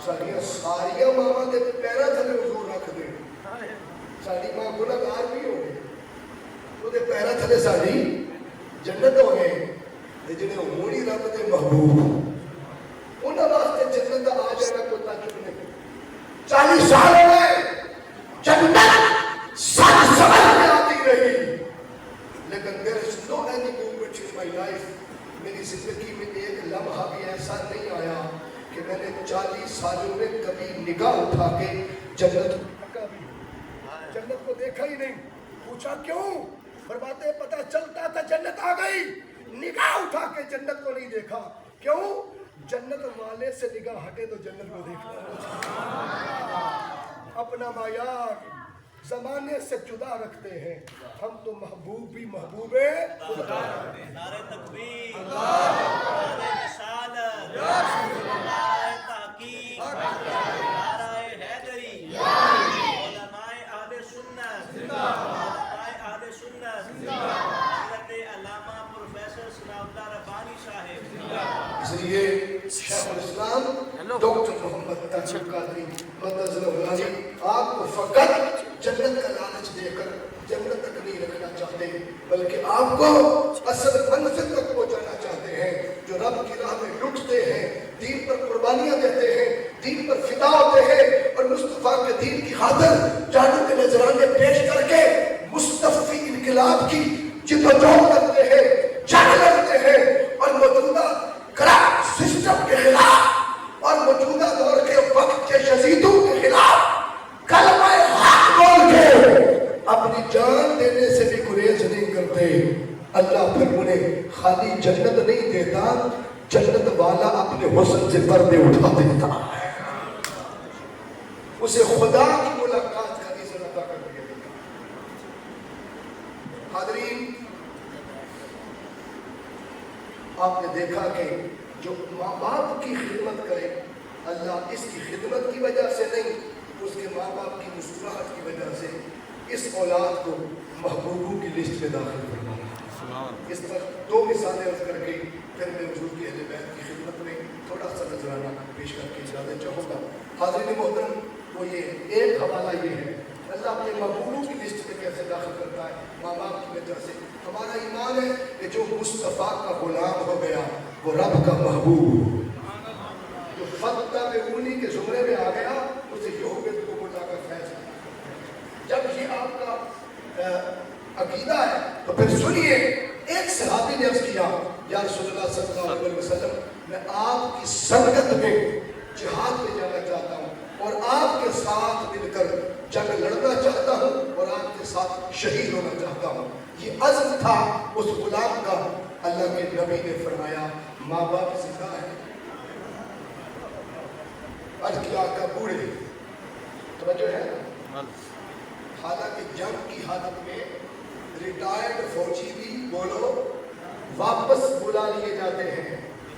ساریاں ماما کے پیرا تھلے حضور رکھ دے، ساری ماں گناہگار بھی ہو گئے، وہ پیرا تھلے ساری جنت ہو گئے۔ جنہیں ہونی رب دے محبوب انہاں واسطے جنت آ جانا کوئی تعجب نہیں۔ 40 سال ہو گئے جنت سر سمجھ میں آتی رہی، لیکن there is no any movement in my life، میری زندگی میں ایک لمحہ بھی ایسا نہیں آیا کہ میں نے 40 سالوں میں کبھی نگاہ اٹھا کے جنت کو دیکھا ہی نہیں۔ پوچھا کیوں؟ فرماتے پتہ چلتا تھا جنت آ گئی، نگاہ اٹھا کے جنت کو نہیں دیکھا۔ کیوں؟ جنت والے سے نگاہ ہٹے تو جنت کو دیکھنا۔ اپنا معیار زمانے سے جدا رکھتے ہیں، ہم تو محبوب بھی محبوب خدا۔ نعرہ تکبیر، نعرہ رسالت، نعرہ تحقیق، نعرہ حیدری، علماء اہل سنت، علماء اہل سنت، حضرت علامہ پروفیسر ثناء اللہ ربانی صاحب۔ اس لیے شیخ الاسلام ڈاکٹر محمد تاج قادری مدد اللہ آپ کو فقط جنت کا لالچ دے کر جنت تک نہیں رکھنا چاہتے، بلکہ آپ کو اصل منزل تک پہنچانا چاہتے ہیں۔ جو رب کی راہ میں لٹتے ہیں، دین پر قربانیاں دیتے ہیں، دین پر فدا ہوتے ہیں، اور مصطفیٰ کے دین کی خاطر جانوں کے نذرانے پیش کر کے مصطفی انقلاب کی جدوجہد کرتے ہیں، جنگ لڑتے ہیں، اور موجودہ کرپٹ سسٹم کے خلاف اور موجودہ دور کے وقت کے شزیدوں کے خلاف کلمہ حق بول کے اپنی جان دینے سے بھی گریز نہیں کرتے۔ اللہ پھر انہیں خالی جنت نہیں دیتا، جنت والا اپنے حسن سے پردے اٹھا دیتا ہے، اسے خدا کی ملاقات کا اذن عطا کر دیا۔ حاضرین، آپ نے دیکھا کہ جو ماں باپ کی خدمت کرے، اللہ اس کی خدمت کی وجہ سے نہیں، اس کے ماں باپ کی مسکراہٹ کی وجہ سے اس اولاد کو محبوبوں کی لسٹ میں داخل کرنا ہے۔ اس پر 2 مثالیں عرض کر کے پھر میں حضور کی اہل بیت کی خدمت میں تھوڑا سا نذرانہ پیش کر کے اجازت چاہوں گا۔ حاضرین محترم، وہ یہ ایک حوالہ یہ ہے، اللہ اپنے محبوبوں کی لسٹ میں کیسے داخل کرتا ہے؟ ماں باپ کی وجہ سے۔ ہمارا ایمان ہے کہ جو مصطفیٰ کا غلام ہو گیا وہ رب کا محبوب، جو فتح اونی کے زمرے میں آ گیا اسے یحبب کو اللہ کا فیض ہے۔ جب یہ آپ کا عقیدہ ہے تو پھر سنیے، ایک صحابی نے عرض کیا، یا رسول اللہ صلی اللہ علیہ وسلم، میں آپ کی سنگت میں جہاد میں جانا چاہتا ہوں اور آپ کے ساتھ مل کر جنگ لڑنا چاہتا ہوں اور آپ کے ساتھ شہید ہونا چاہتا ہوں۔ یہ عزم تھا اس غلام کا۔ اللہ کے نبی نے فرمایا، ماں باپ زندہ ہیں؟ عرض کیا کا بوڑھے، توجہ ہے نا؟ حالانکہ جنگ کی حالت میں ریٹائرڈ فوجی بھی بولو واپس بلا لیے جاتے ہیں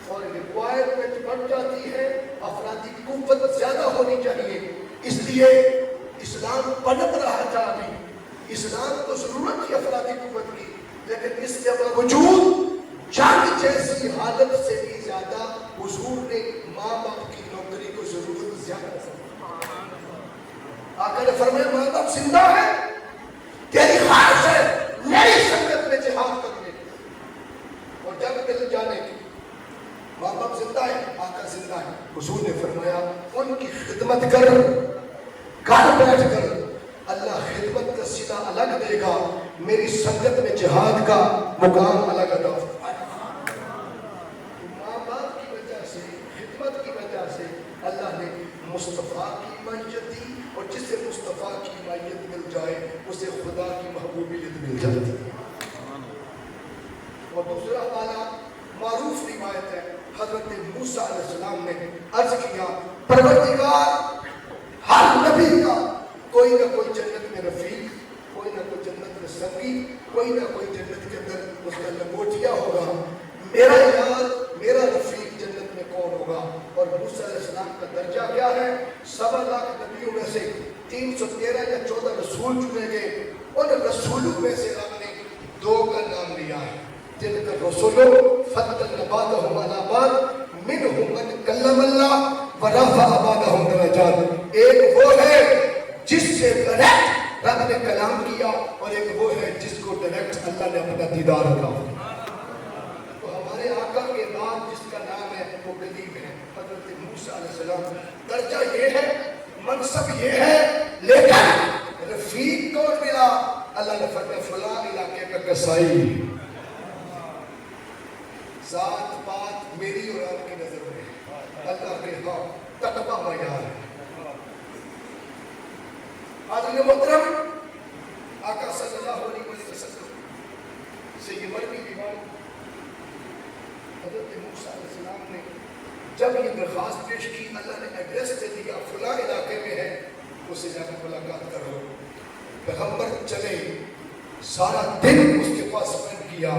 اور ریکوائرمنٹ بڑھ جاتی ہے، افرادی قوت زیادہ ہونی چاہیے۔ اس لیے اسلام پنپ رہا تھا، ابھی اسلام کو ضرورت تھی افرادی قوت کی، لیکن اس کے باوجود جنگ جیسی حالت سے بھی زیادہ حضور نے ماں باپ کی نوکری کو ضرورت زیادہ سمجھا۔ آقا نے فرمایا، ماں باپ زندہ ہے، تیری خواہش ہے میری سنگت میں جہاد کرنے کی اور جنگ میں جانے کی، ماں باپ زندہ ہے، آقا زندہ ہے، حضور نے فرمایا ان کی خدمت کر، گھر بیٹھ کر اللہ خدمت کا صلہ الگ دے گا، میری سنگت میں جہاد کا مقام الگ ادا فرمائے گا۔ ماں باپ کی وجہ سے، خدمت کی وجہ سے اللہ نے مصطفیٰ کی معیت دی، اور جسے مصطفیٰ کی معیت مل جائے اسے خدا کی محبوبیت مل جاتی ہے۔ اور دوسرا والا معروف روایت ہے، حضرت موسیٰ علیہ السلام نے عرض کیا پروردگار ہر نبی کا کوئی نہ کوئی جنت میں رفیق، کوئی نہ کوئی جنت میں سنگی، کوئی نہ کوئی جنت کے اندر اس کا لنگوٹیا ہوگا، میرا یار میرا رفیق جنت میں کون ہوگا؟ اور موسیٰ علیہ السلام کا درجہ کیا ہے؟ 7 لاکھ نبیوں میں سے 313 یا 14 رسول چنے گئے، ان رسولوں میں سے رب نے 2 کا نام لیا ہے، جن کا رسولوں فضلنا بعضهم على بعض منهم من کلم اللہ ورفع بعضهم درجات۔ ایک وہ ہے جس سے ڈائریکٹ رب نے کلام کیا، اور ایک وہ ہے جس کو ڈائریکٹ اللہ نے اپنا دیدار کیا۔ تو ہمارے آقا کے بعد جس کا نام ہے وہ کلیم ہے، حضرت موسیٰ علیہ السلام۔ درجہ یہ ہے، منصب یہ ہے، لیکن رفیق کون ملا؟ اللہ نے فرمایا فلاں علاقے کا قصائی، ذات بات میری اور آپ کی نظر میں اللہ کے ہاں تقویٰ معیار ہے۔ حاضرین محترم، آقا صلی اللہ علیہ وسلم سے یہ مروی روایت، حضرت موسیٰ علیہ السلام نے جب یہ درخواست پیش کی، اللہ نے ایڈریس دے دیا فلاں علاقے میں ہے، اسے جا کر ملاقات کرو۔ پیغمبر چلے، سارا دن اس کے پاس اسپینڈ کیا،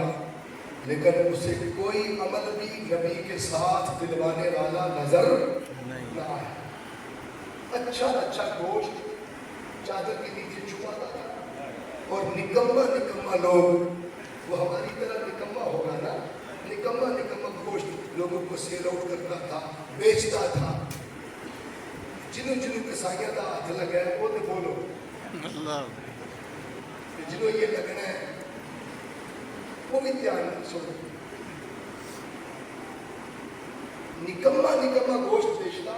لیکن اسے کوئی عمل بھی نبی کے ساتھ دلوانے والا نظر نہ آیا۔ اچھا اچھا گوشت چادر کے نیچے چھپاتا تھا، اور نکما لوگ، وہ ہماری طرح نکما ہوگا نا، نکما گوشت لوگوں کو سیل آؤٹ کرتا تھا، بیچتا تھا۔ جنہوں کے سائیہ کا ہاتھ لگا ہے وہ تو بولو، جنہوں یہ لگنا ہے وہ بھی دھیان سنو۔ نکما گوشت بیچتا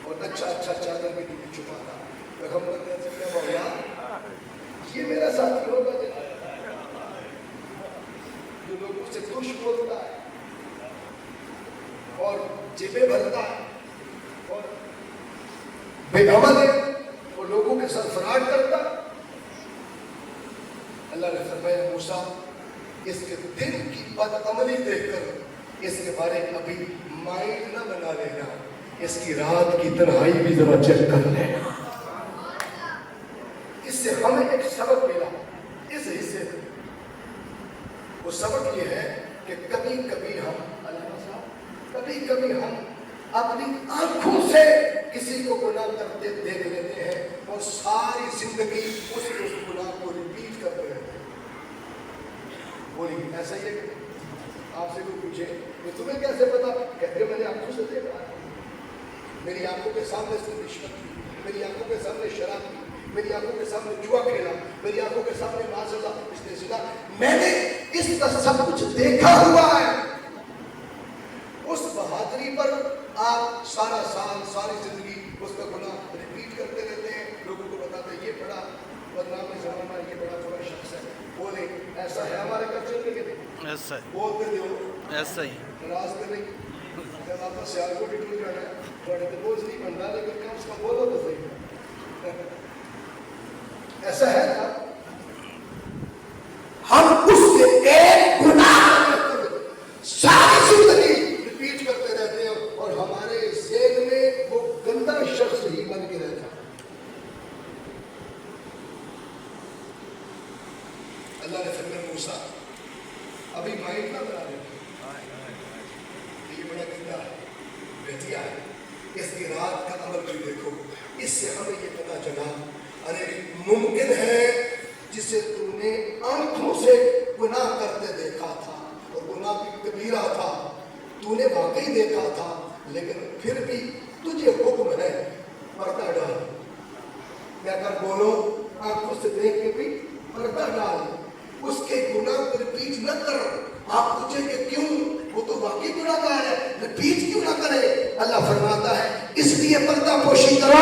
اور اچھا چادر میں نیچے چھپاتا۔ پیغمبر نے کہا مولا یہ میرا ساتھی ہوگا جو لوگوں سے خوش بولتا ہے اور جیبیں بھرتا ہے اور بے عمل ہے اور لوگوں کے ساتھ فراڈ کرتا ہے۔ اللہ نے فرمایا موسیٰ اس کے دل کی بدعملی دیکھ کر اس کے بارے میں ابھی مائنڈ نہ بنا لینا، اس کی رات کی تنہائی بھی ذرا چیک کر لینا۔ اس سے ہمیں ایک سبق ملا اس حصے میں، وہ سبق یہ ہے کہ کبھی کبھی ہم اپنی آنکھوں سے کسی کو گناہ کرتے دیکھ لیتے ہیں اور ساری زندگی اس گناہ کو ریپیٹ کرتے رہتے ہیں۔ بولی ایسا ہی ہے کہ آپ سے کوئی پوچھے کہ تمہیں کیسے پتا؟ کہتے میں نے آنکھوں سے دیکھا، میری آنکھوں کے سامنے سے رشوت کی، میری آنکھوں کے سامنے شراب کی، میری آنکھوں کے سامنے جوا کھیلا، میری آنکھوں کے سامنے معاذ اللہ اس نے زنا، میں نے اس کا سب کچھ دیکھا ہوا ہے۔ اس بہادری پر آپ سارا سال ساری زندگی اس کا گناہ ریپیٹ کرتے رہتے ہیں، لوگوں کو بتاتے ہیں یہ بڑا بدنام زمانہ، یہ بڑا شخص ہے۔ بولے ایسا ہے ہمارے کلچر میں کہ نہیں؟ ایسا ہے، بولتے دیو ایسا ہی ناراض کر رہی جب آپ کا سیال کو ٹکڑ جانا ہے بڑے تو بوجھ نہیں بنتا، لیکن کم سے کم بولو تو صحیح۔ ایسا ہے نا، ہم اس سے ایک گناہ ساری زندگی ریپیٹ کرتے رہتے ہیں اور ہمارے ذہن میں وہ گندا شخص ہی بن کے رہتا ہے۔ اللہ نے فرمایا موسیٰ ابھی مائنڈ نہ بنا دے، یہ بڑا گندا ہے، گھٹیا ہے، اس کی رات کا عمل بھی دیکھو۔ اس سے ہمیں یہ پتا چلا ارے ممکن ہے جسے تم نے آنکھوں سے گناہ کرتے دیکھا تھا اور گناہ بھی کبیرہ تھا، تو نے واقعی دیکھا تھا، لیکن پھر بھی تجھے حکم ہے پردہ ڈال۔ کیا کر بولو، آنکھوں سے دیکھ کے بھی پردہ ڈال، اس کے گناہ کو ریپیٹ نہ کر۔ آپ پوچھیں کہ کیوں؟ وہ تو واقعی گناہ گار ہے، ریپیٹ کیوں نہ کرے؟ اللہ فرماتا ہے اس لیے پردہ پوشی کرو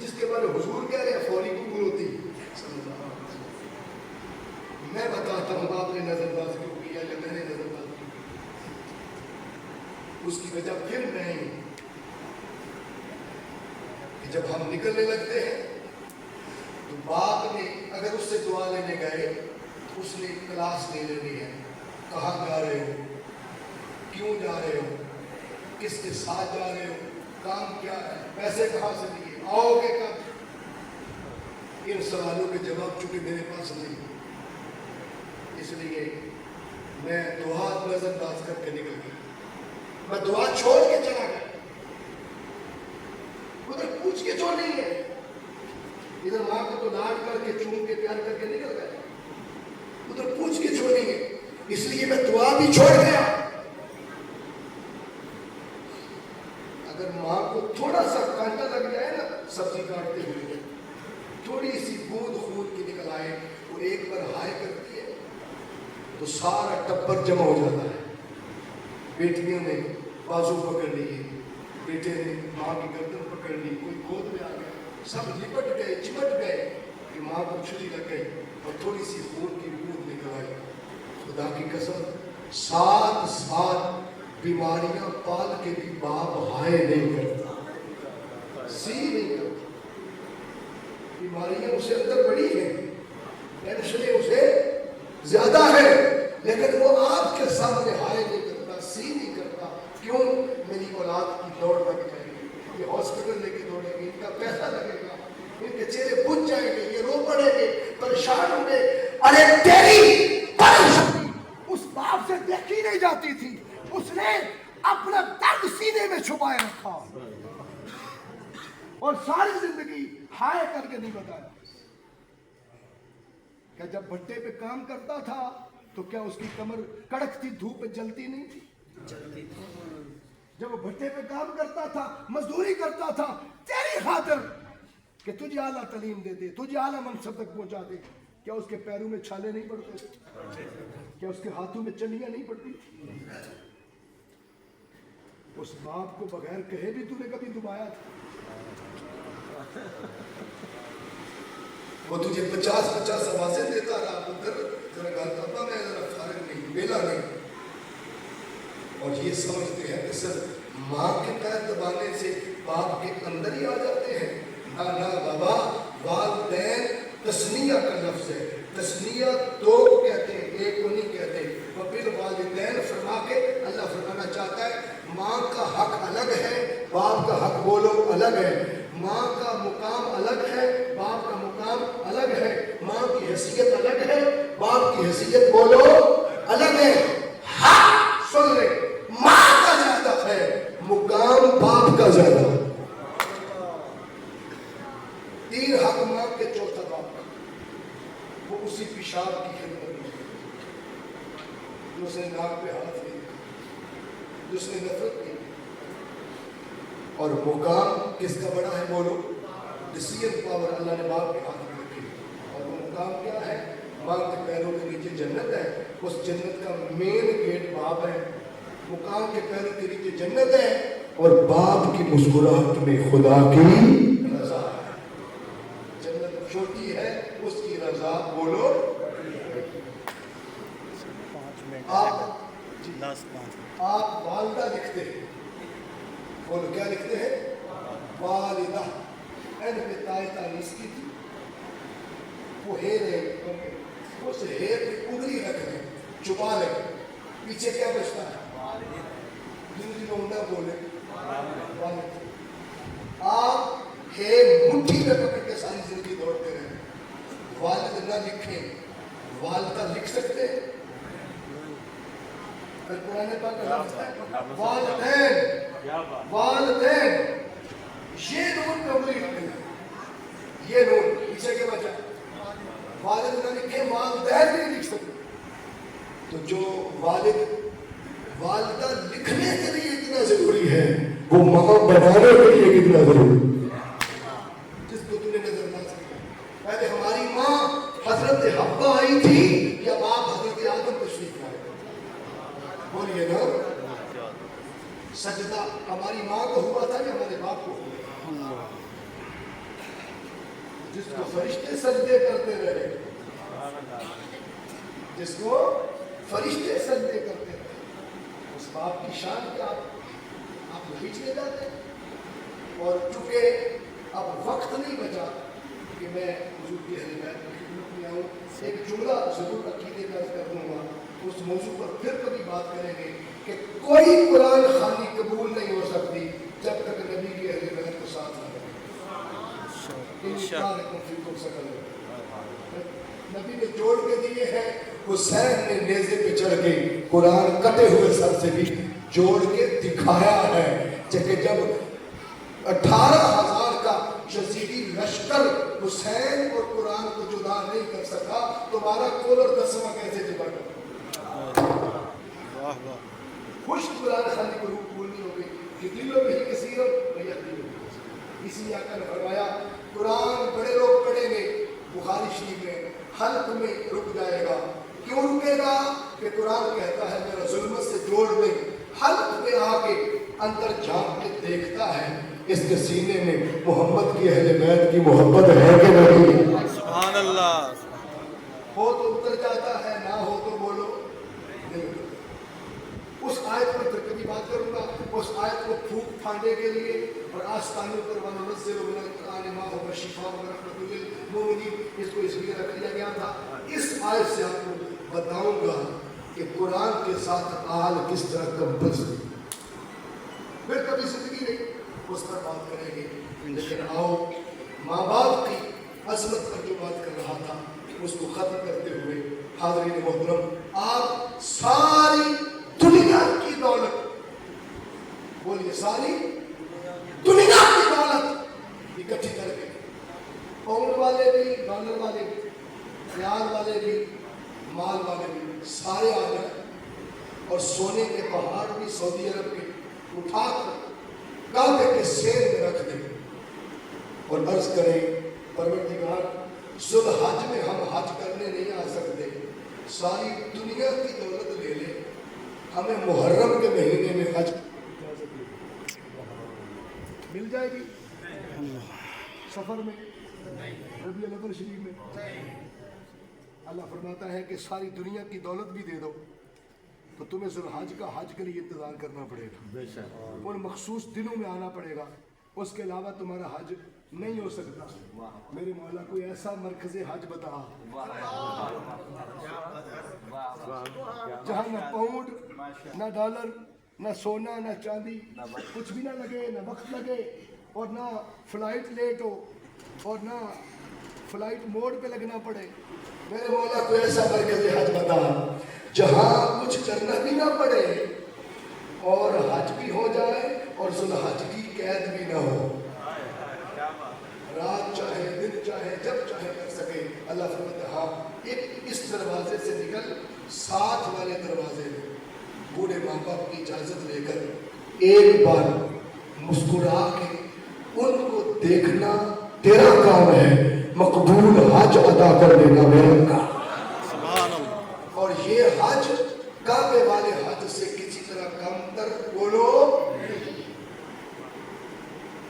جس کے بارے حضور کہہ رہے ہیں فوری قبول ہوتی. میں بتاتا ہوں آپ نے نظر باز کیوں کیا یا میں نے نظر باز کی. اس کی وجہ پھر نہیں کہ جب ہم نکلنے لگتے ہیں تو باپ نے اگر اس سے دعا لینے گئے اس نے کلاس لے لینی ہے. کہاں جا رہے ہو, کیوں جا رہے ہو, کس کے ساتھ جا رہے ہو, کام کیا ہے, پیسے کہاں سے لیے, آؤ گے کب. ان سوالوں کے جواب چونکہ میرے پاس نہیں, اس لیے میں دعا نظر انداز کر کے نکل گیا. میں دعا چھوڑ کے چلا گیا. ادھر پوچھ کے چھوڑ نہیں ہے, ادھر ماں کو تو لاڈ کر کے چوم کے پیار کر کے نکل گیا. ادھر پوچھ کے چھوڑیں گے, اس لیے میں دعا بھی چھوڑ گیا. اگر ماں کو تھوڑا سا کانٹا لگ جائے نا سبزی کاٹتے ہوئے, تھوڑی سی بوند خون کی نکل آئے اور ایک بار ہائے کرتی ہے تو سارا ٹبر جمع ہو جاتا ہے. بیٹیوں نے بازو پکڑ لیے, بیٹے نے ماں کی گردن پکڑ لی, کوئی گود میں آ گیا, سب لپٹ گئے, چمٹ گئے کہ ماں کو چھری لگ گئی اور تھوڑی سی خون کی بوند نکل آئی. خدا کی قسم 7 سال بیماریاں پال کے بھی باپ ہائے نہیں کرتا, سی نہیں کرتا. بیماریاں اسے اندر بڑی ہیں, ٹینشنیں اسے زیادہ ہے, لیکن وہ آپ کے سامنے ہائے نہیں کرتا, سی نہیں کرتا. کیوں؟ میری اولاد کی دوڑ لگ جائے گی, یہ ہاسپٹل لے کے دوڑے گی, ان کا پیسہ لگے گا, ان کے چہرے بجھ جائیں گے, یہ رو پڑیں گے, پریشان ہوں گے. ارے تیری پریشانی اس باپ سے دیکھی نہیں جاتی تھی, اس نے اپنا درد سینے میں چھپائے رکھا اور ساری زندگی ہائے کر کے نہیں بتایا. کہ جب بھٹے پہ کام کرتا تھا تو کیا اس کی کمر کڑک تھی, دھوپ پہ جلتی نہیں تھی؟ جب وہ بھٹے پہ کام کرتا تھا, مزدوری کرتا تھا تیری خاطر کہ تجھے اعلیٰ تعلیم دے دے, تجھے اعلیٰ منصب تک پہنچا دے, کیا اس کے پیروں میں چھالے نہیں پڑتے, کیا اس کے ہاتھوں میں چنیاں نہیں پڑتی؟ اس باپ کو بغیر کہے بھی تو نے کبھی دبایا تھا؟ وہ تجھے 50 آوازیں دیتا رہا, ادھر ذرا گھر کرتا, میں ذرا فارغ نہیں, ویلا نہیں. اور یہ سمجھتے ہیں کہ سر ماں کے پیر دبانے سے باپ کے اندر ہی آ جاتے ہیں. نہ بابا, والدین تسنیہ کا لفظ ہے, تسنیہ 2 کہتے ہیں, 1 کو نہیں کہتے. وبال والدین فرما کے اللہ فرمانا چاہتا ہے ماں کا حق الگ ہے, باپ کا حق بولو الگ ہے. ماں کا مقام الگ ہے, باپ کا مقام الگ ہے. ماں کی حیثیت الگ ہے, باپ کی حیثیت بولو الگ ہے. حق سن لے, ماں کا زیادہ ہے, مقام باپ کا زیادہ. 3 حق ماں کے, 4تھا باپ کا. وہ اسی پیشاب کی خدمت میں, جو اس نے ناک پہ ہاتھ لیا, جو اس نے نفرت کی. اور مقام کس کا بڑا ہے بولو؟ ڈسیزن پاور اللہ نے باپ کے ہاتھ میں رکھی. اور وہ مقام کیا ہے؟ ماں کے پیروں کے نیچے جنت ہے, اس جنت کا مین گیٹ باپ ہے. مقام کے پیروں کے نیچے جنت ہے اور باپ کی مسکراہٹ میں خدا کی رضا ہے. جنت چھوٹی ہے, اس کی رضا بولو. آپ والدہ لکھتے ہیں, بولو کیا لکھتے ہیں؟ والدہ. این پہ تائے تانیس کی تھی, وہ ہیر ہے, اس ہیر پہ اگلی رکھ لیں, چھپا لیں, پیچھے کیا بچتا ہے؟ زندگی میں اندہ بولے والد. آپ ہیر مٹھی میں پکڑ کے ساری زندگی دوڑتے رہے. والد نہ لکھیں, والدہ لکھ سکتے ہیں. قرآن پاک کا لفظ ہے والدین, والدین. یہ نون پہ انگلی رکھنا, یہ نون پیچھے کے بچا. والد نہ لکھے, والدین بھی نہیں لکھ سکتے. تو جو والد والدہ لکھنے کے لیے اتنا ضروری ہے, وہ ماں بنانے کے لیے کتنا ضروری ہے, جس کو تم نے نظر نہ سکتا. پہلے ہماری ماں حضرت حوا آئی تھی یا باپ حضرت آدم تشریف لائے؟ بولیے نا. سجدہ ہماری ماں کو ہوا تھا یا ہمارے باپ کو؟ جس کو فرشتے سجدے کرتے رہے، جس کو فرشتے سجدے کرتے رہے، اس باپ کی شان کیا آپ کھینچ لے جاتے ہیں۔ اور چونکہ اب وقت نہیں بچا کہ میں حضور کی اہل بیت کی خدمت میں آؤں، ایک جملہ ضرور عقیدے کا کر دوں گا، اس موضوع پر پھر کبھی بات کریں گے کہ کوئی قرآن خوانی قبول نہیں ہو سکتی جب تک نبی کی اہل بیت کو ساتھ نہ رکھے۔ نبی نے جوڑ کے دیے ہیں، حسین نے نیزے پہ چڑھ کے قرآن کٹے ہوئے سر سے بھی جوڑ کے دکھایا ہے کہ جب 18,000 کا یزیدی لشکر حسین اور قرآن کو جدا نہیں کر سکا، تمہارا کول اور 10واں کیسے جبڑ؟ خوش قرآن خالی کو روح بولنی ہو گئی کہ دلوں میں ہی کثیر ہو اسی لیے آقا نے فرمایا قرآن بڑے لوگ پڑھیں گے، بخاری شریف میں حلق میں رک جائے گا۔ کیوں رکے گا؟ کہ قرآن کہتا ہے میرا ظلمت سے جوڑ دیں، حلق میں آ کے اندر جھانک کے دیکھتا ہے اس کے سینے میں محمد کی اہل بیت کی محبت ہے کہ نہیں؟ سبحان اللہ۔ ہو تو اتر جاتا ہے، نہ ہو تو بولو نہیں اترتا۔ اس آیت پر پھر کبھی بات کروں گا، اس آیت کو پھونک پھاندے کے لیے اور آستانوں پر وَنُنَزِّلُ مِنَ الْقُرْآنِ مَا هُوَ شِفَاءٌ وَرَحْمَةٌ لِّلْمُؤْمِنِينَ، اس کو اس لیے رکھ لیا گیا تھا۔ اس آیت سے آپ کو بتاؤں گا کہ قرآن کے ساتھ آل کس طرح کمپلسری، پھر کبھی زندگی نہیں اس پر بات کریں گے۔ لیکن آؤ ماں باپ کی عظمت پر جو بات کر رہا تھا اس کو ختم کرتے ہوئے حاضرین محترم، آپ ساری دنیا کی دولت، بولیے ساری دنیا کی دولت اکٹھی کر کے، پاؤنڈ والے بھی، ڈالر والے بھی، ریال والے بھی، مال والے بھی، سارے آ جائیں اور سونے کے پہاڑ بھی سعودی عرب کے اٹھا کر کعبے کے سیر میں رکھ دیں اور عرض کریں پروردگار ذوالحج میں ہم حج کرنے نہیں آ سکتے، ساری دنیا کی دولت لے لے، ہمیں محرم کے مہینے میں حج مل جائے گی، سفر میں، ربیع الاول شریف میں۔ اللہ فرماتا ہے کہ ساری دنیا کی دولت بھی دے دو تو تمہیں ذوالحج کا حج کے لیے انتظار کرنا پڑے گا، اور مخصوص دنوں میں آنا پڑے گا، اس کے علاوہ تمہارا حج نہیں ہو سکتا۔ میرے مولا کوئی ایسا مرکز حج بتا جہاں نہ پاؤنڈ، نہ ڈالر، نہ سونا، نہ چاندی، کچھ بھی نہ لگے، نہ وقت لگے، اور نہ فلائٹ لیٹ ہو، اور نہ فلائٹ موڈ پہ لگنا پڑے۔ میرے مولا کوئی ایسا مرکز حج بتا جہاں کچھ کرنا بھی نہ پڑے اور حج بھی ہو جائے اور ذوالحج کی قید بھی نہ ہو، رات چاہے دن چاہے جب چاہے کر سکے۔ اللہ فرماتا ہے ہاں ایک اس دروازے سے نکل، ساتھ والے دروازے میں بوڑھے ماں باپ کی اجازت لے کر ایک بار مسکرا کے ان کو دیکھنا تیرا کام ہے، مقبول حج ادا کر دینا میرا کام۔ اور یہ حج کعبے والے حج سے کسی طرح کم تر بولو،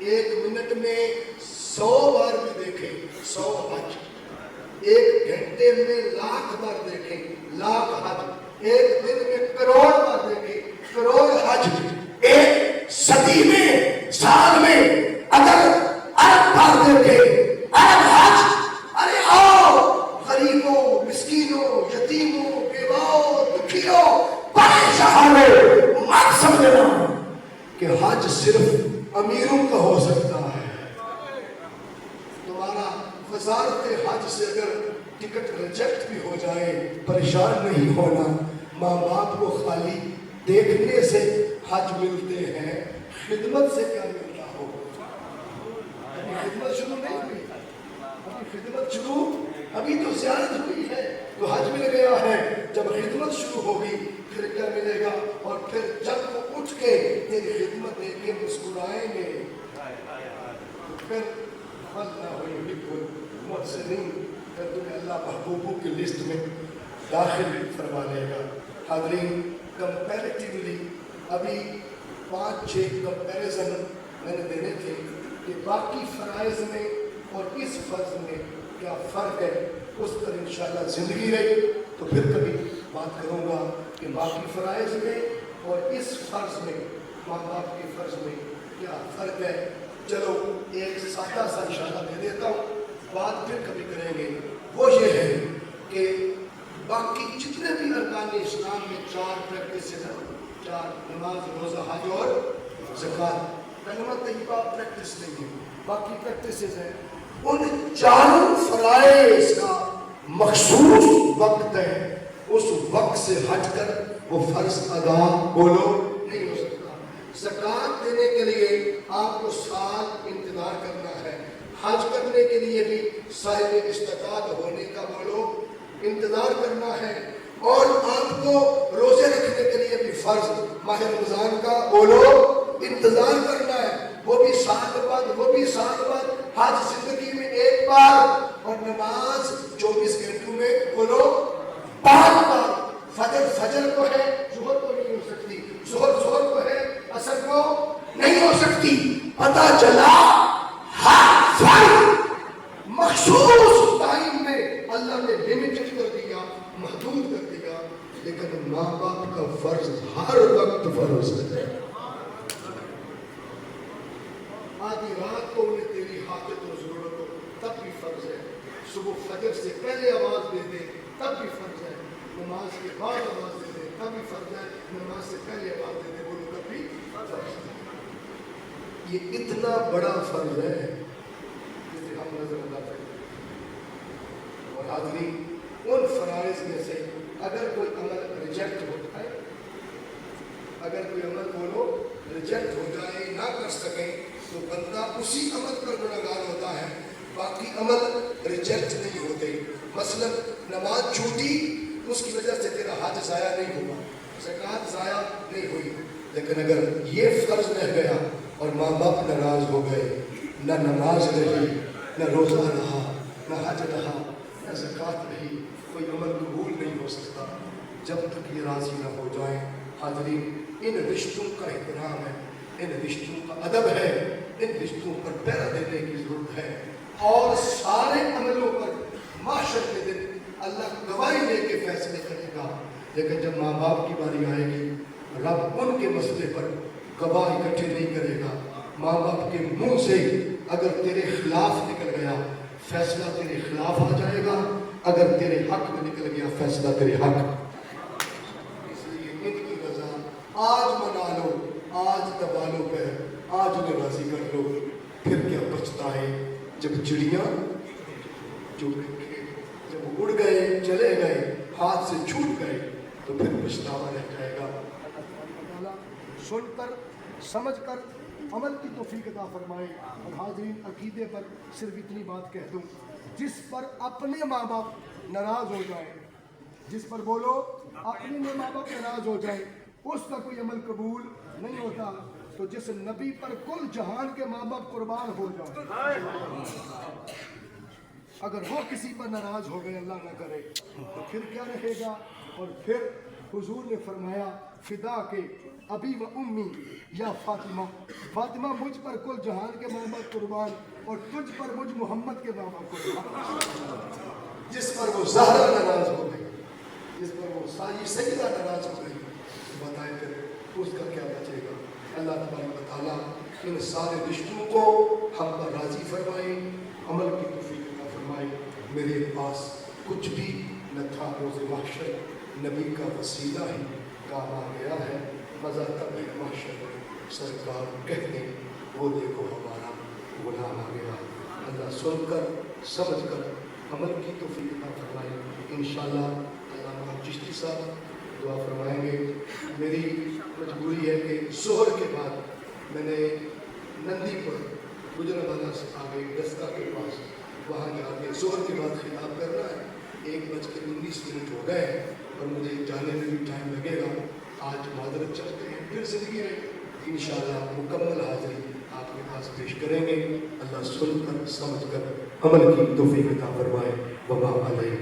ایک منٹ میں 100 بار بھی دیکھیں 100 حج، ایک گھنٹے میں 1,00,000 بار دیکھیں 1,00,000 حج، ایک دن میں کروڑ بار دیکھیں کروڑ حج، ایک صدی میں، سال میں اگر 1,000 بار دیکھیں 1,000 حج۔ ارے آؤ غریبوں، مسکینوں، یتیموں، بیواؤں، دکھیوں، پریشانوں، مت سمجھنا کہ حج صرف امیروں کا ہو سکتا ہے۔ تمہارا وزارت حج سے اگر ٹکٹ ریجیکٹ بھی ہو جائے پریشان نہیں ہونا، ماں باپ کو خالی دیکھنے سے حج ملتے ہیں، خدمت سے کیا ملتا ہو؟ ابھی خدمت شروع نہیں ہوئی، ابھی خدمت شروع، ابھی تو زیارت ہوئی ہے تو حج مل گیا ہے، جب خدمت شروع ہوگی پھر کیا ملے گا؟ اور پھر جب وہ اٹھ کے تیری خدمت دیکھ کے مسکرائیں گے تو پھر اللہ یحب المحسنین، پھر تمہیں اللہ محبوبوں کی لسٹ میں داخل فرما لے گا۔ حاضرین کمپیریٹیولی ابھی 5-6 کمپیریزن میں نے دینے تھے کہ باقی فرائض میں اور اس فرض میں کیا فرق ہے، اس پر انشاءاللہ زندگی رہی تو پھر کبھی بات کروں گا کہ باقی فرائض میں اور اس فرض میں، ماں باپ کے فرض میں کیا فرق ہے۔ چلو ایک سادہ سا اشارہ دے دیتا ہوں، بات پھر کبھی کریں گے۔ وہ یہ ہے کہ باقی جتنے بھی ارکان اسلام میں 4 پریکٹسز ہیں، 4 نماز، روزہ، حج اور زکوٰۃ، کلمہ طیبہ پریکٹس نہیں ہے، باقی پریکٹسز ہیں، ان 4 فرائض کا مخصوص وقت ہے، اس وقت سے ہٹ کر وہ فرض ادا بولو نہیں ہو سکتا۔ زکوٰۃ دینے کے لیے آپ کو سال انتظار کرنا ہے، حج کرنے کے لیے بھی صاحب استطاعت ہونے کا بولو انتظار کرنا ہے، اور آپ کو روزے رکھنے کے لیے بھی فرض ماہ رمضان کا بولو انتظار کرنا ہے، وہ بھی سال بعد، حج زندگی میں 1 بار، اور نماز 24 گھنٹوں میں بولو 5 بار۔ فجر کو ہے، ظہر کو نہیں ہو سکتی، ظہر کو ہے، عصر کو نہیں ہو سکتی۔ پتہ چلا ہر فرض مخصوص ٹائم میں اللہ نے لمیٹڈ کر دیا، محدود کر دیا، لیکن ماں باپ کا فرض ہر وقت فرض ہے۔ آدھی رات کو انہیں تیری حاجت و ضرورت ہو تب بھی فرض ہے، صبح فجر سے پہلے آواز دے دے تب بھی فرض ہے، نماز کے بعد آواز دے دے تب بھی فرض ہے، نماز سے پہلے آواز دے دے بولو تب بھی فرض ہے۔ یہ اتنا بڑا فرض ہے جسے ہم نظر انداز کرتے ہیں۔ اور حاضرین، ان فرائض میں سے اگر کوئی عمل ریجیکٹ ہوتا ہے، اگر کوئی عمل بولو ریجیکٹ ہو جائے، نہ کر سکیں، تو بندہ اسی عمل پر گنہگار ہوتا ہے، باقی عمل ریجیکٹ نہیں ہوتے۔ مثلا نماز چھوٹی، اس کی وجہ سے تیرا حج ضائع نہیں ہوا، زکوٰۃ ضائع نہیں ہوئی، لیکن اگر یہ فرض رہ گیا اور ماں باپ ناراض ہو گئے، نہ نماز رہی، نہ روزہ رہا، نہ حج رہا، نہ زکوٰۃ رہی، کوئی عمل قبول نہیں ہو سکتا جب تک یہ راضی نہ ہو جائیں۔ حاضرین، ان رشتوں کا احترام ہے، ان رشتوں کا ادب ہے، ان رشتوں پر پہرا دینے کی ضرورت ہے، اور سارے عملوں پر معاشر کے دن اللہ گواہی دے کے فیصلے کرے گا، لیکن جب ماں باپ کی باری آئے گی رب ان کے مسئلے پر گواہ اکٹھے نہیں کرے گا۔ ماں باپ کے منہ سے اگر تیرے خلاف نکل گیا فیصلہ تیرے خلاف آ جائے گا، اگر تیرے حق میں نکل گیا فیصلہ تیرے حق۔ اس لیے ان کی رضا آج منا لو، آج دبا لو پیر، آج انہیں راضی کر لو، پھر کیا بچتا ہے جب چڑیاں جب اڑ گئے، چلے گئے، ہاتھ سے چھوٹ گئے، تو پھر پچھتاوا رہ جائے گا۔ سن کر سمجھ کر عمل کی توفیق عطا فرمائے۔ اور حاضرین، عقیدے پر صرف اتنی بات کہہ دوں، جس پر اپنے ماں باپ ناراض ہو جائیں، جس پر بولو اپنے ماں باپ ناراض ہو جائیں، اس کا کوئی عمل قبول نہیں ہوتا۔ تو جس نبی پر کل جہان کے ماں باپ قربان ہو جائیں، اگر وہ کسی پر ناراض ہو گئے، اللہ نہ کرے، تو پھر کیا رہے گا؟ اور پھر حضور نے فرمایا فدا کے ابی و امی یا فاطمہ، فاطمہ مجھ پر کل جہان کے ماں باپ قربان، اور تجھ پر مجھ محمد کے ماں باپ قربان۔ جس پر وہ زہرا ناراض ہو گئی، جس پر وہ ساری سیدہ ناراض ہو گئی، بتائیں پھر اس کا کیا بچے گا؟ اللہ تبارک و تعالیٰ ان سارے رشتوں کو ہم پر راضی فرمائے، عمل کی توفیق عطا فرمائے۔ میرے پاس کچھ بھی نہ تھا، روز محشر نبی کا وسیلہ ہی کام آ گیا ہے، مزہ تب محشر سرکار کہتے وہ دیکھو ہمارا غلام آ گیا۔ اللہ سن کر سمجھ کر عمل کی توفیق عطا فرمائے۔ انشاءاللہ علامہ چشتی صاحب دعا فرمائیں گے۔ میری مجبوری ہے کہ ظہر کے بعد میں نے نندی پر گجرانوالہ سے آگے دستہ کے پاس وہاں جا کے ظہر کے بعد خطاب کرنا ہے۔ 1:19 ہو گئے ہیں اور مجھے جانے میں بھی ٹائم لگے گا۔ آج معذرت چاہتے ہیں، پھر زندگی رہے، انشاءاللہ مکمل حاضری آپ کے پاس پیش کریں گے۔ اللہ سن کر سمجھ کر عمل کی توفیق عطا فرمائے۔ وما علیہ